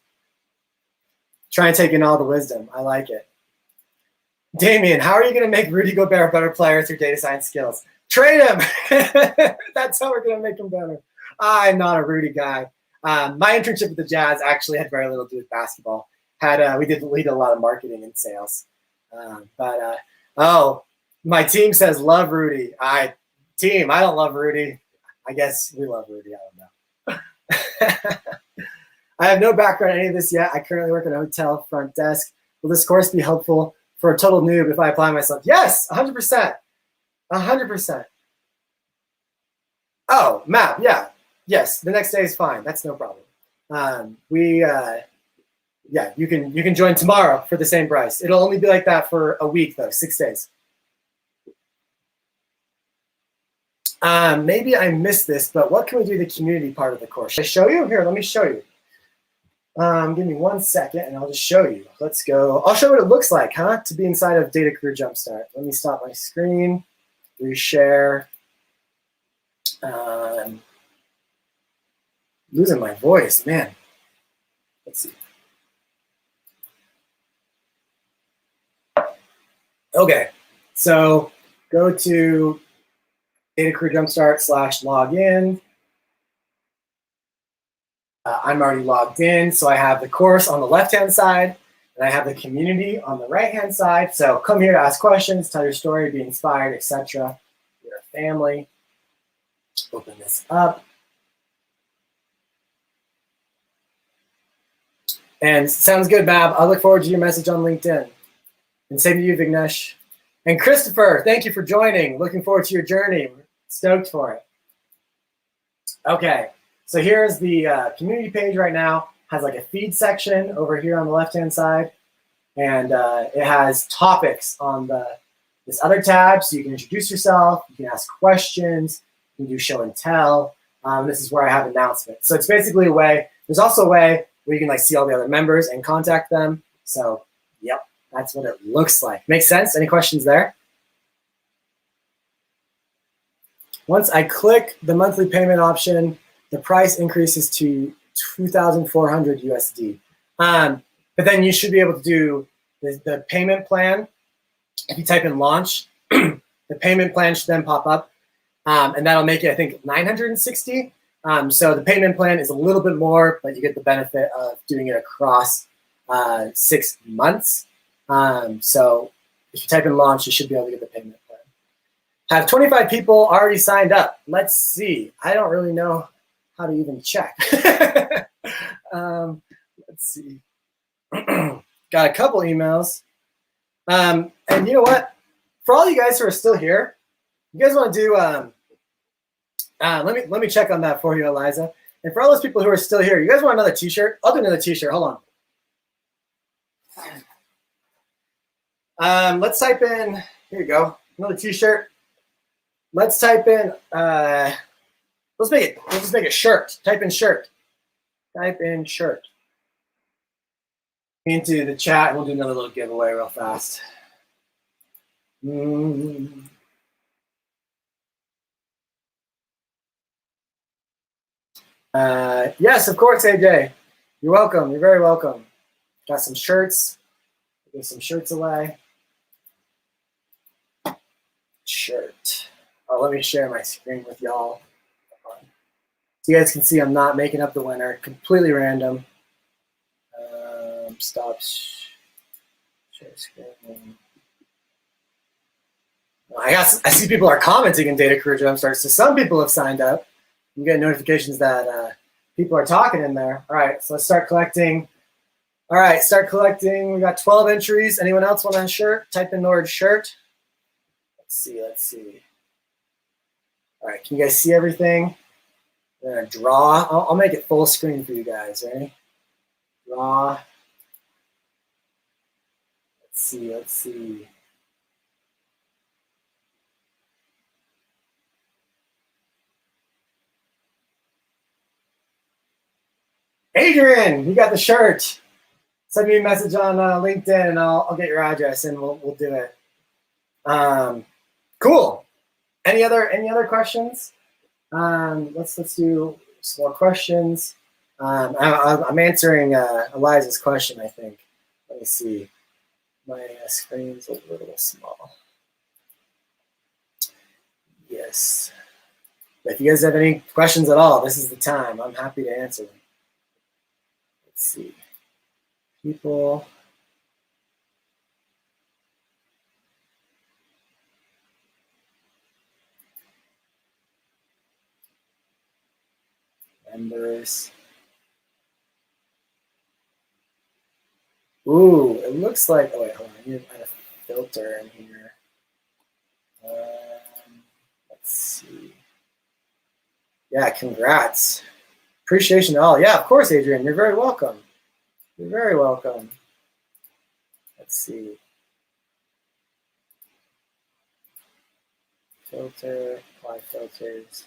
Try and take in all the wisdom. I like it. Damien, how are you going to make Rudy Gobert a better player through data science skills? Trade him. That's how we're going to make him better. I'm not a Rudy guy. My internship with the Jazz actually had very little to do with basketball. We did a lot of marketing and sales. Oh, my team says love Rudy. I don't love Rudy. I guess we love Rudy. I don't know. I have no background in any of this yet. I currently work at a hotel front desk. Will this course be helpful for a total noob if I apply myself? Yes, 100%. 100%. Oh, Matt, yeah. Yes, the next day is fine. That's no problem. Yeah, you can join tomorrow for the same price. It'll only be like that for a week though, 6 days. Maybe I missed this, but what can we do the community part of the course? Should I show you? Here, let me show you. Give me 1 second and I'll just show you. Let's go. I'll show what it looks like, to be inside of Data Career Jumpstart. Let me stop my screen, reshare. Losing my voice, man. Let's see. Okay, so go to Data Career Jumpstart /login. I'm already logged in, so I have the course on the left-hand side, and I have the community on the right-hand side. So come here to ask questions, tell your story, be inspired, etc. You're a family. Open this up. And sounds good, Bab. I look forward to your message on LinkedIn. And same to you, Vignesh. And Christopher, thank you for joining. Looking forward to your journey. Stoked for it. Okay, so here's the community page right now. Has like a feed section over here on the left-hand side. And it has topics on this other tab. So you can introduce yourself. You can ask questions. You can do show and tell. This is where I have announcements. So it's basically a way. There's also a way where you can see all the other members and contact them. So, yep. That's what it looks like. Makes sense? Any questions there? Once I click the monthly payment option, the price increases to $2,400 USD. But then you should be able to do the payment plan. If you type in launch, the payment plan should then pop up. And that'll make it, I think, $960. So the payment plan is a little bit more, but you get the benefit of doing it across 6 months. So if you type in launch, you should be able to get the payment plan. Have 25 people already signed up. Let's see. I don't really know how to even check. Let's see. Got a couple emails. And you know what? For all you guys who are still here, you guys want to do, let me check on that for you, Eliza. And for all those people who are still here, you guys want another t-shirt? I'll do another t-shirt. Hold on. Let's type in, here you go, another t-shirt. Let's type in, let's just make it shirt. Type in shirt. Type in shirt. Into the chat, and we'll do another little giveaway real fast. Yes, of course, AJ. You're welcome. You're very welcome. Got some shirts. Give some shirts away. Shirt. Oh, let me share my screen with y'all. So you guys can see I'm not making up the winner. Completely random. Stop. Share screen. I see people are commenting in Data Career Jumpstart, so some people have signed up. You get notifications that people are talking in there. All right, so let's start collecting. All right, start collecting. We got 12 entries. Anyone else want a shirt? Type in the word shirt. Let's see. All right, can you guys see everything? We're gonna draw. I'll make it full screen for you guys. Ready? Draw. Let's see. Adrian, you got the shirt. Send me a message on LinkedIn, and I'll get your address, and we'll do it. Cool. Any other questions? Let's do some more questions. I'm answering Eliza's question, I think. Let me see. My screen's a little small. Yes. But if you guys have any questions at all, this is the time. I'm happy to answer them. Let's see. People. Members. Ooh, it looks like, oh wait, hold on, I need to add a filter in here. Let's see. Yeah, congrats. Appreciation to all. Yeah, of course, Adrian, you're very welcome. You're very welcome. Let's see. Filter, apply filters.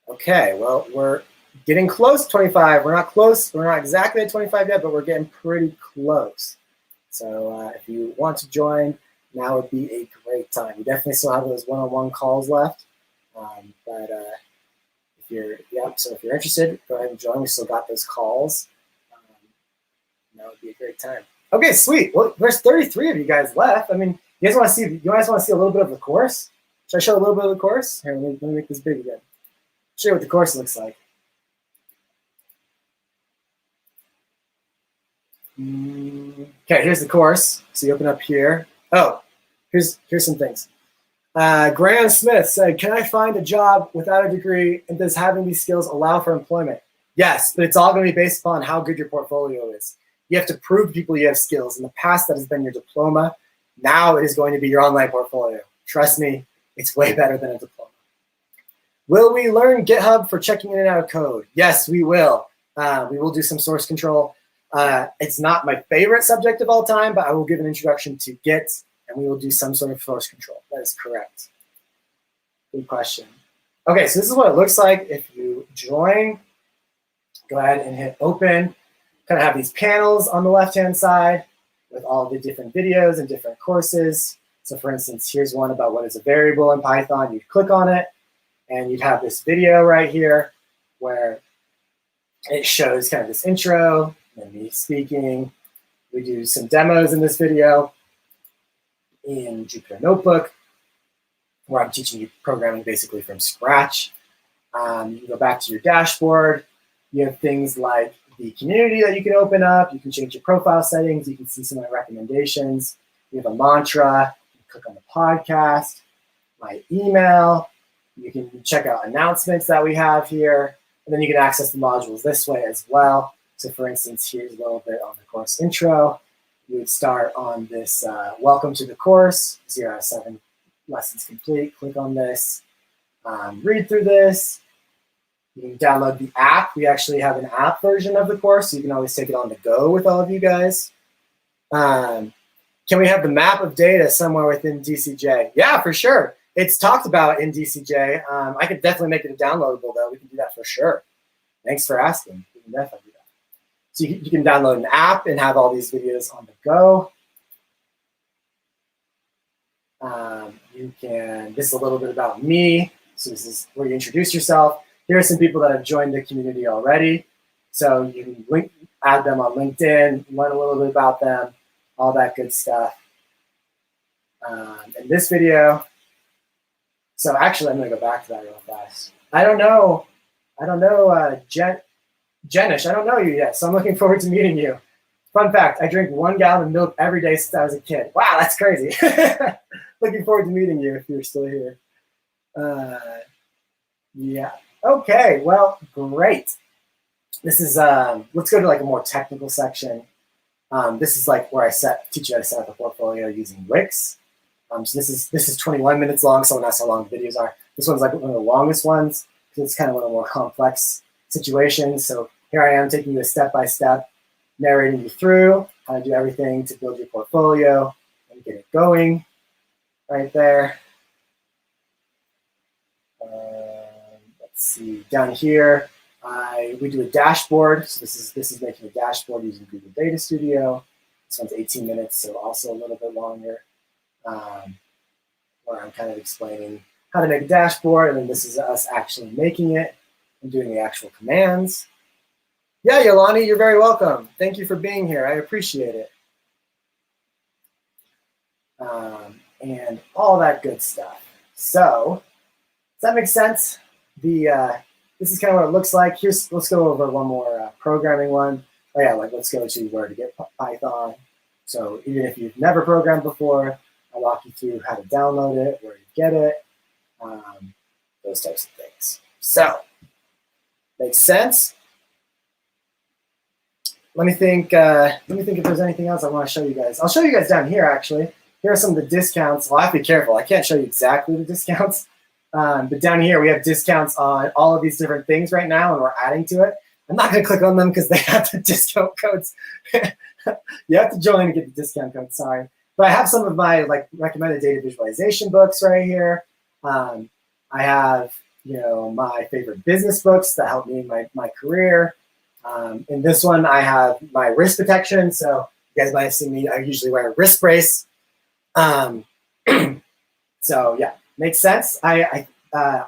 Okay, well, we're getting close to 25. We're not close. We're not exactly at 25 yet, but we're getting pretty close. So if you want to join, now would be a great time. You definitely still have those one-on-one calls left. But if you're interested, go ahead and join. We still got those calls. That would be a great time. Okay, sweet. Well, there's 33 of you guys left. I mean, you guys want to see a little bit of the course? Should I show a little bit of the course? Here, let me make this big again. Show you what the course looks like. Okay, here's the course. So you open up here. Oh, here's some things. Graham Smith said, "Can I find a job without a degree, and does having these skills allow for employment?" Yes, but it's all going to be based upon how good your portfolio is. You have to prove to people you have skills. In the past, that has been your diploma. Now it is going to be your online portfolio. Trust me, it's way better than a diploma. Will we learn GitHub for checking in and out of code? Yes, we will. We will do some source control. It's not my favorite subject of all time, but I will give an introduction to Git, and we will do some sort of source control. That is correct. Good question. Okay, so this is what it looks like if you join. Go ahead and hit open. Kind of have these panels on the left-hand side with all the different videos and different courses. So for instance, here's one about what is a variable in Python. You'd click on it, and you'd have this video right here where it shows kind of this intro and me speaking. We do some demos in this video in Jupyter Notebook, where I'm teaching you programming basically from scratch. You can go back to your dashboard. You have things like the community that you can open up. You can change your profile settings. You can see some of my recommendations. You have a mantra. You can click on the podcast, my email. You can check out announcements that we have here. And then you can access the modules this way as well. So for instance, here's a little bit on the course intro. You would start on this welcome to the course, 0 out of 7 lessons complete. Click on this, read through this. You can download the app. We actually have an app version of the course, so you can always take it on the go with all of you guys. Can we have the map of data somewhere within DCJ? Yeah, for sure. It's talked about in DCJ. I could definitely make it a downloadable, though. We can do that for sure. Thanks for asking. We can definitely do that. So you can download an app and have all these videos on the go. This is a little bit about me. So this is where you introduce yourself. Here are some people that have joined the community already. So you can add them on LinkedIn, learn a little bit about them, all that good stuff. In this video, so actually I'm gonna go back to that real fast. I don't know, Jenish, I don't know you yet, so I'm looking forward to meeting you. Fun fact, I drink 1 gallon of milk every day since I was a kid. Wow, that's crazy. Looking forward to meeting you if you're still here. Yeah. Okay, well, great. This is, let's go to like a more technical section. This is like where I teach you how to set up a portfolio using Wix. So this is 21 minutes long. Someone asked how long the videos are. This one's like one of the longest ones because it's kind of one of the more complex situations. So here I am taking you a step-by-step, narrating you through how to do everything to build your portfolio and get it going right there. Let's see, down here, we do a dashboard. So this is making a dashboard using Google Data Studio. This one's 18 minutes, so also a little bit longer, where I'm kind of explaining how to make a dashboard, and then this is us actually making it and doing the actual commands. Yeah, Yolani, you're very welcome. Thank you for being here. I appreciate it. And all that good stuff. So, does that make sense? This is kind of what it looks like. Let's go over one more programming one. Oh yeah, like let's go to where to get Python. So even if you've never programmed before, I'll walk you through how to download it, where to get it, those types of things. So, makes sense? Let me think if there's anything else I want to show you guys. I'll show you guys down here, actually. Here are some of the discounts. Well, I have to be careful. I can't show you exactly the discounts. But down here, we have discounts on all of these different things right now, and we're adding to it. I'm not going to click on them because they have the discount codes. You have to join and get the discount code, sorry. But I have some of my recommended data visualization books right here. I have my favorite business books that help me in my career. In this one, I have my wrist protection. So you guys might have seen me. I usually wear a wrist brace. So yeah, makes sense. I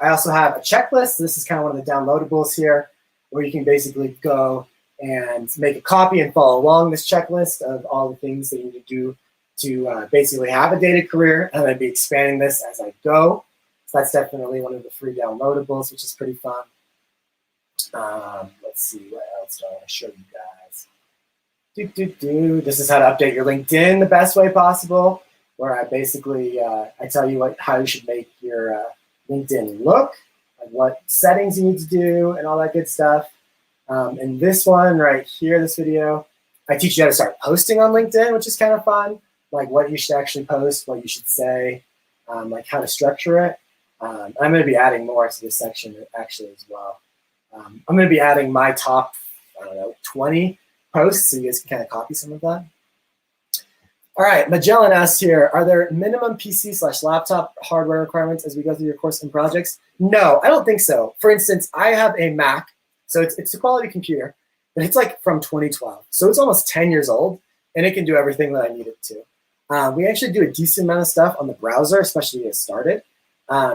also have a checklist. This is kind of one of the downloadables here, where you can basically go and make a copy and follow along this checklist of all the things that you need to do to basically have a data career. And I'd be expanding this as I go. So that's definitely one of the free downloadables, which is pretty fun. Let's see, what else do I want to show you guys? This is how to update your LinkedIn the best way possible, where I basically I tell you how you should make your LinkedIn look, like what settings you need to do, and all that good stuff. In this one right here, this video, I teach you how to start posting on LinkedIn, which is kind of fun, like what you should actually post, what you should say, like how to structure it. I'm going to be adding more to this section actually as well. I'm going to be adding my top, 20 posts, so you guys can kind of copy some of that. All right, Magellan asks here, are there minimum PC/laptop hardware requirements as we go through your course and projects? No, I don't think so. For instance, I have a Mac, so it's a quality computer, but it's like from 2012. So it's almost 10 years old, and it can do everything that I need it to. We actually do a decent amount of stuff on the browser, especially to get started.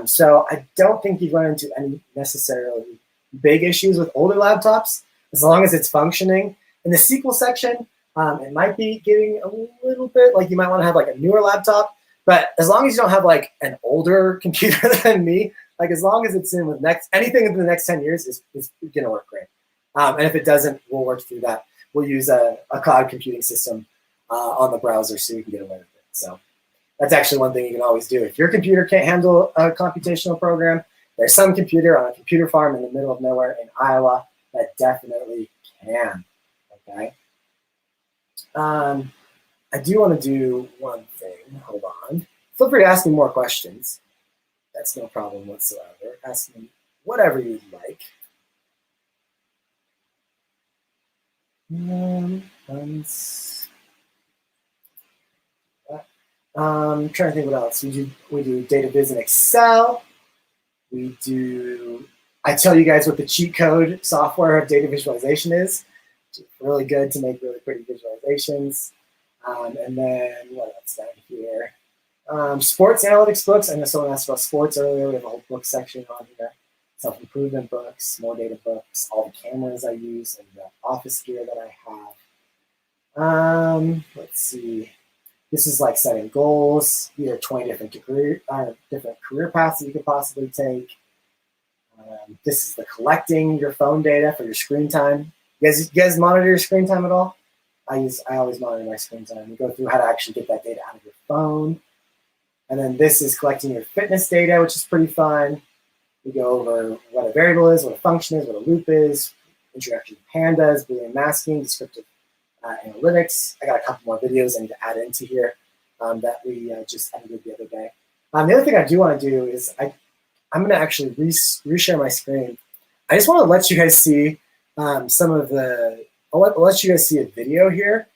So I don't think you run into any necessarily big issues with older laptops, as long as it's functioning. In the SQL section, it might be getting a little bit, like you might want to have like a newer laptop, but as long as you don't have like an older computer than me, like as long as it's in with anything in the next 10 years is gonna work great. And if it doesn't, we'll work through that. We'll use a cloud computing system on the browser so you can get away with it. So that's actually one thing you can always do. If your computer can't handle a computational program, there's some computer on a computer farm in the middle of nowhere in Iowa that definitely can, okay? I do want to do one thing. Hold on. Feel free to ask me more questions. That's no problem whatsoever. Ask me whatever you'd like. I'm trying to think what else. We do data viz in Excel. I tell you guys what the cheat code software of data visualization is. It's really good to make really pretty visualizations. And then what else down here? Sports analytics books. I know someone asked about sports earlier. We have a whole book section on here. Self-improvement books, more data books, all the cameras I use, and the office gear that I have. Let's see. This is like setting goals. These are 20 different career paths that you could possibly take. This is the collecting your phone data for your screen time. You guys monitor your screen time at all? I always monitor my screen time. We go through how to actually get that data out of your phone. And then this is collecting your fitness data, which is pretty fun. We go over what a variable is, what a function is, what a loop is, introduction to pandas, Boolean masking, descriptive analytics. I got a couple more videos I need to add into here that we just edited the other day. The other thing I do want to do is I'm going to actually reshare my screen. I just want to let you guys see some of the, I'll let you guys see a video here,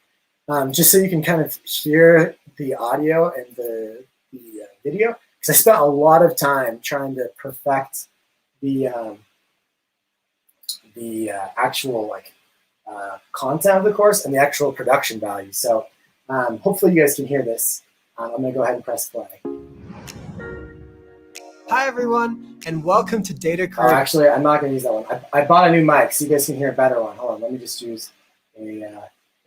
just so you can kind of hear the audio and the video, because I spent a lot of time trying to perfect the actual content of the course and the actual production value. So hopefully you guys can hear this. I'm going to go ahead and press play. Hi, everyone, and welcome to Data Career. Actually, I'm not going to use that one. I bought a new mic, so you guys can hear a better one. Hold on, let me just use a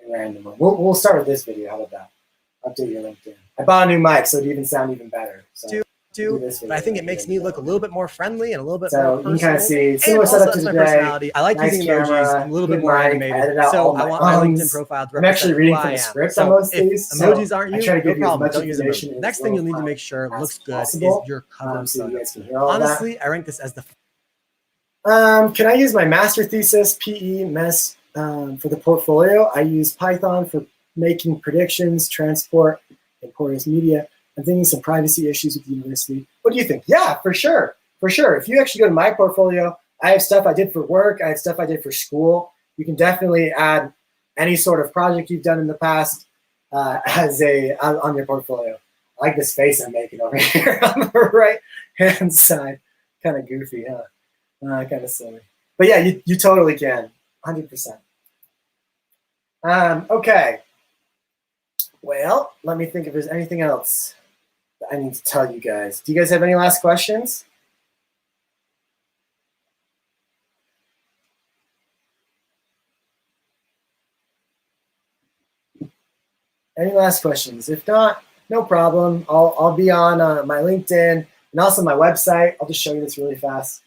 random one. We'll start with this video. How about that? Update your LinkedIn. I bought a new mic, so it even sound even better. So but I think it makes me look a little bit more friendly and a little bit more personal. So you can kind of see similar setup to today. Personality. I like nice using camera, emojis, a little bit more mic, animated. So I want my LinkedIn profile to represent I'm actually reading who from I the am. script So on most if days. emojis aren't you, no problem. Don't use emojis. Next thing you'll need to make sure it looks good is your cover photo. Honestly, I rank this as the. Can I use my master thesis, PE, MES, for the portfolio? I use Python for making predictions, transport, and porous media. I'm thinking some privacy issues with the university. What do you think? Yeah, for sure. For sure. If you actually go to my portfolio, I have stuff I did for work. I have stuff I did for school. You can definitely add any sort of project you've done in the past on your portfolio. I like this face I'm making over here on the right-hand side. Kind of goofy, huh? Kind of silly. But yeah, you totally can. 100%. Okay. Well, let me think if there's anything else that I need to tell you guys. Do you guys have any last questions? Any last questions? If not, no problem. I'll be on my LinkedIn and also my website. I'll just show you this really fast.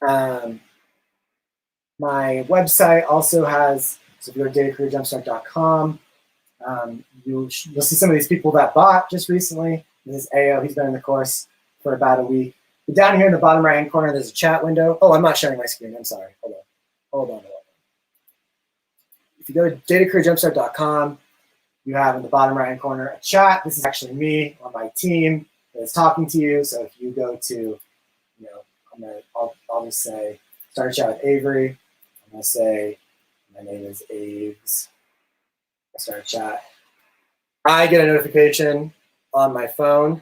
My website also has, so if you go to datacareerjumpstart.com, you'll see some of these people that bought just recently. This is AO. He's been in the course for about a week. But down here in the bottom right-hand corner, there's a chat window. Oh, I'm not sharing my screen. I'm sorry. Hold on. If you go to datacareerjumpstart.com, you have in the bottom right-hand corner a chat. This is actually me on my team that is talking to you. So if you go to, I'll just say, start a chat with Avery. I'm going to say, my name is Aves. I start a chat. I get a notification on my phone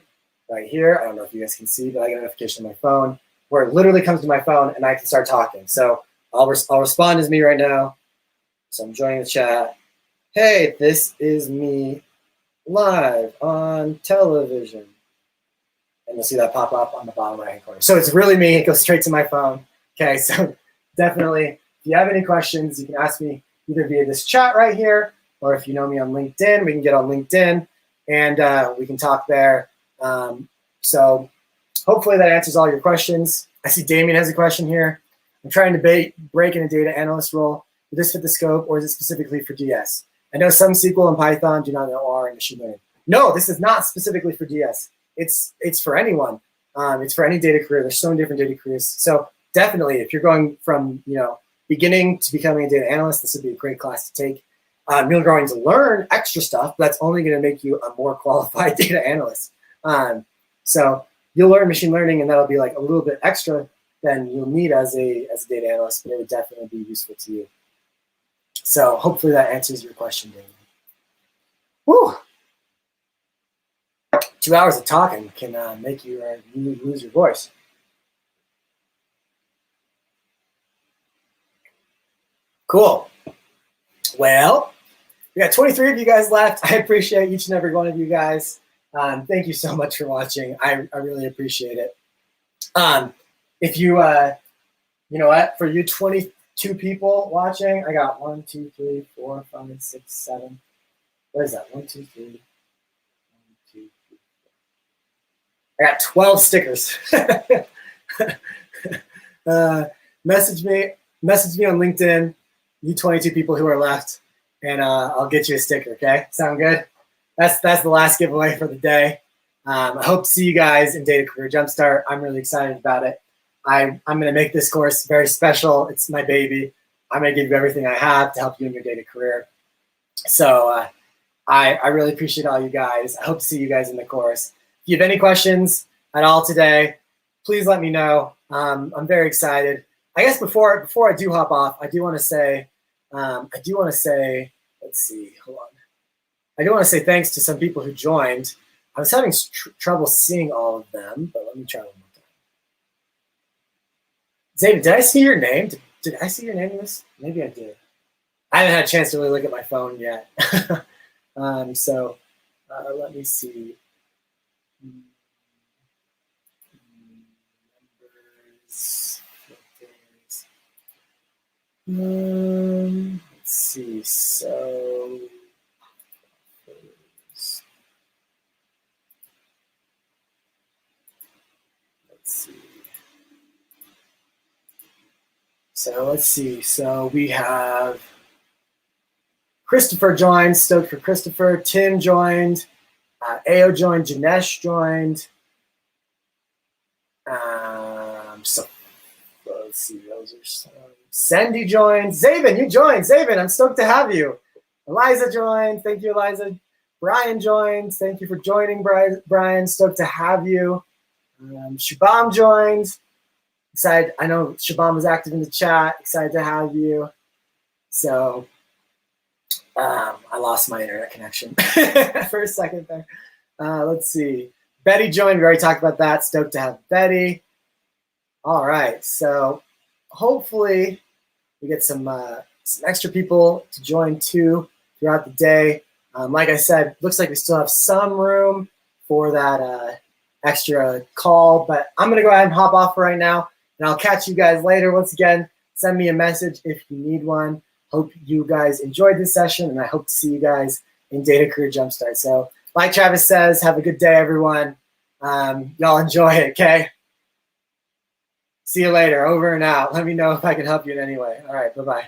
right here. I don't know if you guys can see, but I get a notification on my phone where it literally comes to my phone and I can start talking. So I'll respond as me right now. So I'm joining the chat. Hey, this is me live on television. And you'll see that pop up on the bottom right-hand corner. So it's really me. It goes straight to my phone. Okay, so definitely, if you have any questions, you can ask me either via this chat right here, or if you know me on LinkedIn, we can get on LinkedIn, and we can talk there. So hopefully that answers all your questions. I see Damien has a question here. I'm trying to break in a data analyst role. Would this fit the scope, or is it specifically for DS? I know some SQL and Python do not know R and machine learning. No, this is not specifically for DS. It's for anyone. It's for any data career. There's so many different data careers. So definitely, if you're going from beginning to becoming a data analyst, this would be a great class to take. You're going to learn extra stuff, but that's only going to make you a more qualified data analyst. So you'll learn machine learning, and that'll be like a little bit extra than you'll need as a data analyst, but it would definitely be useful to you. So hopefully that answers your question, Damien. Woo! 2 hours of talking can make you lose your voice. Cool. Well, we got 23 of you guys left. I appreciate each and every one of you guys. Thank you so much for watching. I really appreciate it. If you, you know what, for you 22 people watching, I got 1, 2, 3, 4, 5, 6, 7. What is that? 1, 2, 3. 1, 2, 3, 4. I got 12 stickers. Message me on LinkedIn. you 22 people who are left, and I'll get you a sticker, okay? Sound good? That's the last giveaway for the day. I hope to see you guys in Data Career Jumpstart. I'm really excited about it. I'm going to make this course very special. It's my baby. I'm going to give you everything I have to help you in your data career. So I really appreciate all you guys. I hope to see you guys in the course. If you have any questions at all today, please let me know. I'm very excited. I guess before I do hop off, I do want to say, let's see, hold on. I do want to say thanks to some people who joined. I was having trouble seeing all of them, but let me try one more time. David, did I see your name? Did I see your name in this? Maybe I did. I haven't had a chance to really look at my phone yet. So let me see. Numbers. Let's see. So. Let's see. So we have Christopher joined, stoked for Christopher. Tim joined. Ao joined. Janesh joined. So let's see. Those are some. Sandy joined. Zaven, you joined. Zaven, I'm stoked to have you. Eliza joined. Thank you, Eliza. Brian joined. Thank you for joining, Brian. Stoked to have you. Shabam joined. Excited. I know Shabam was active in the chat. Excited to have you. So I lost my internet connection for a second there. Let's see. Betty joined. We already talked about that. Stoked to have Betty. All right. So hopefully we get some extra people to join too throughout the day. Like I said, looks like we still have some room for that extra call, but I'm going to go ahead and hop off right now. And I'll catch you guys later. Once again, send me a message if you need one. Hope you guys enjoyed this session, and I hope to see you guys in Data Career Jumpstart. So like Travis says, have a good day, everyone. Y'all enjoy it, okay? See you later. Over and out. Let me know if I can help you in any way. All right, bye-bye.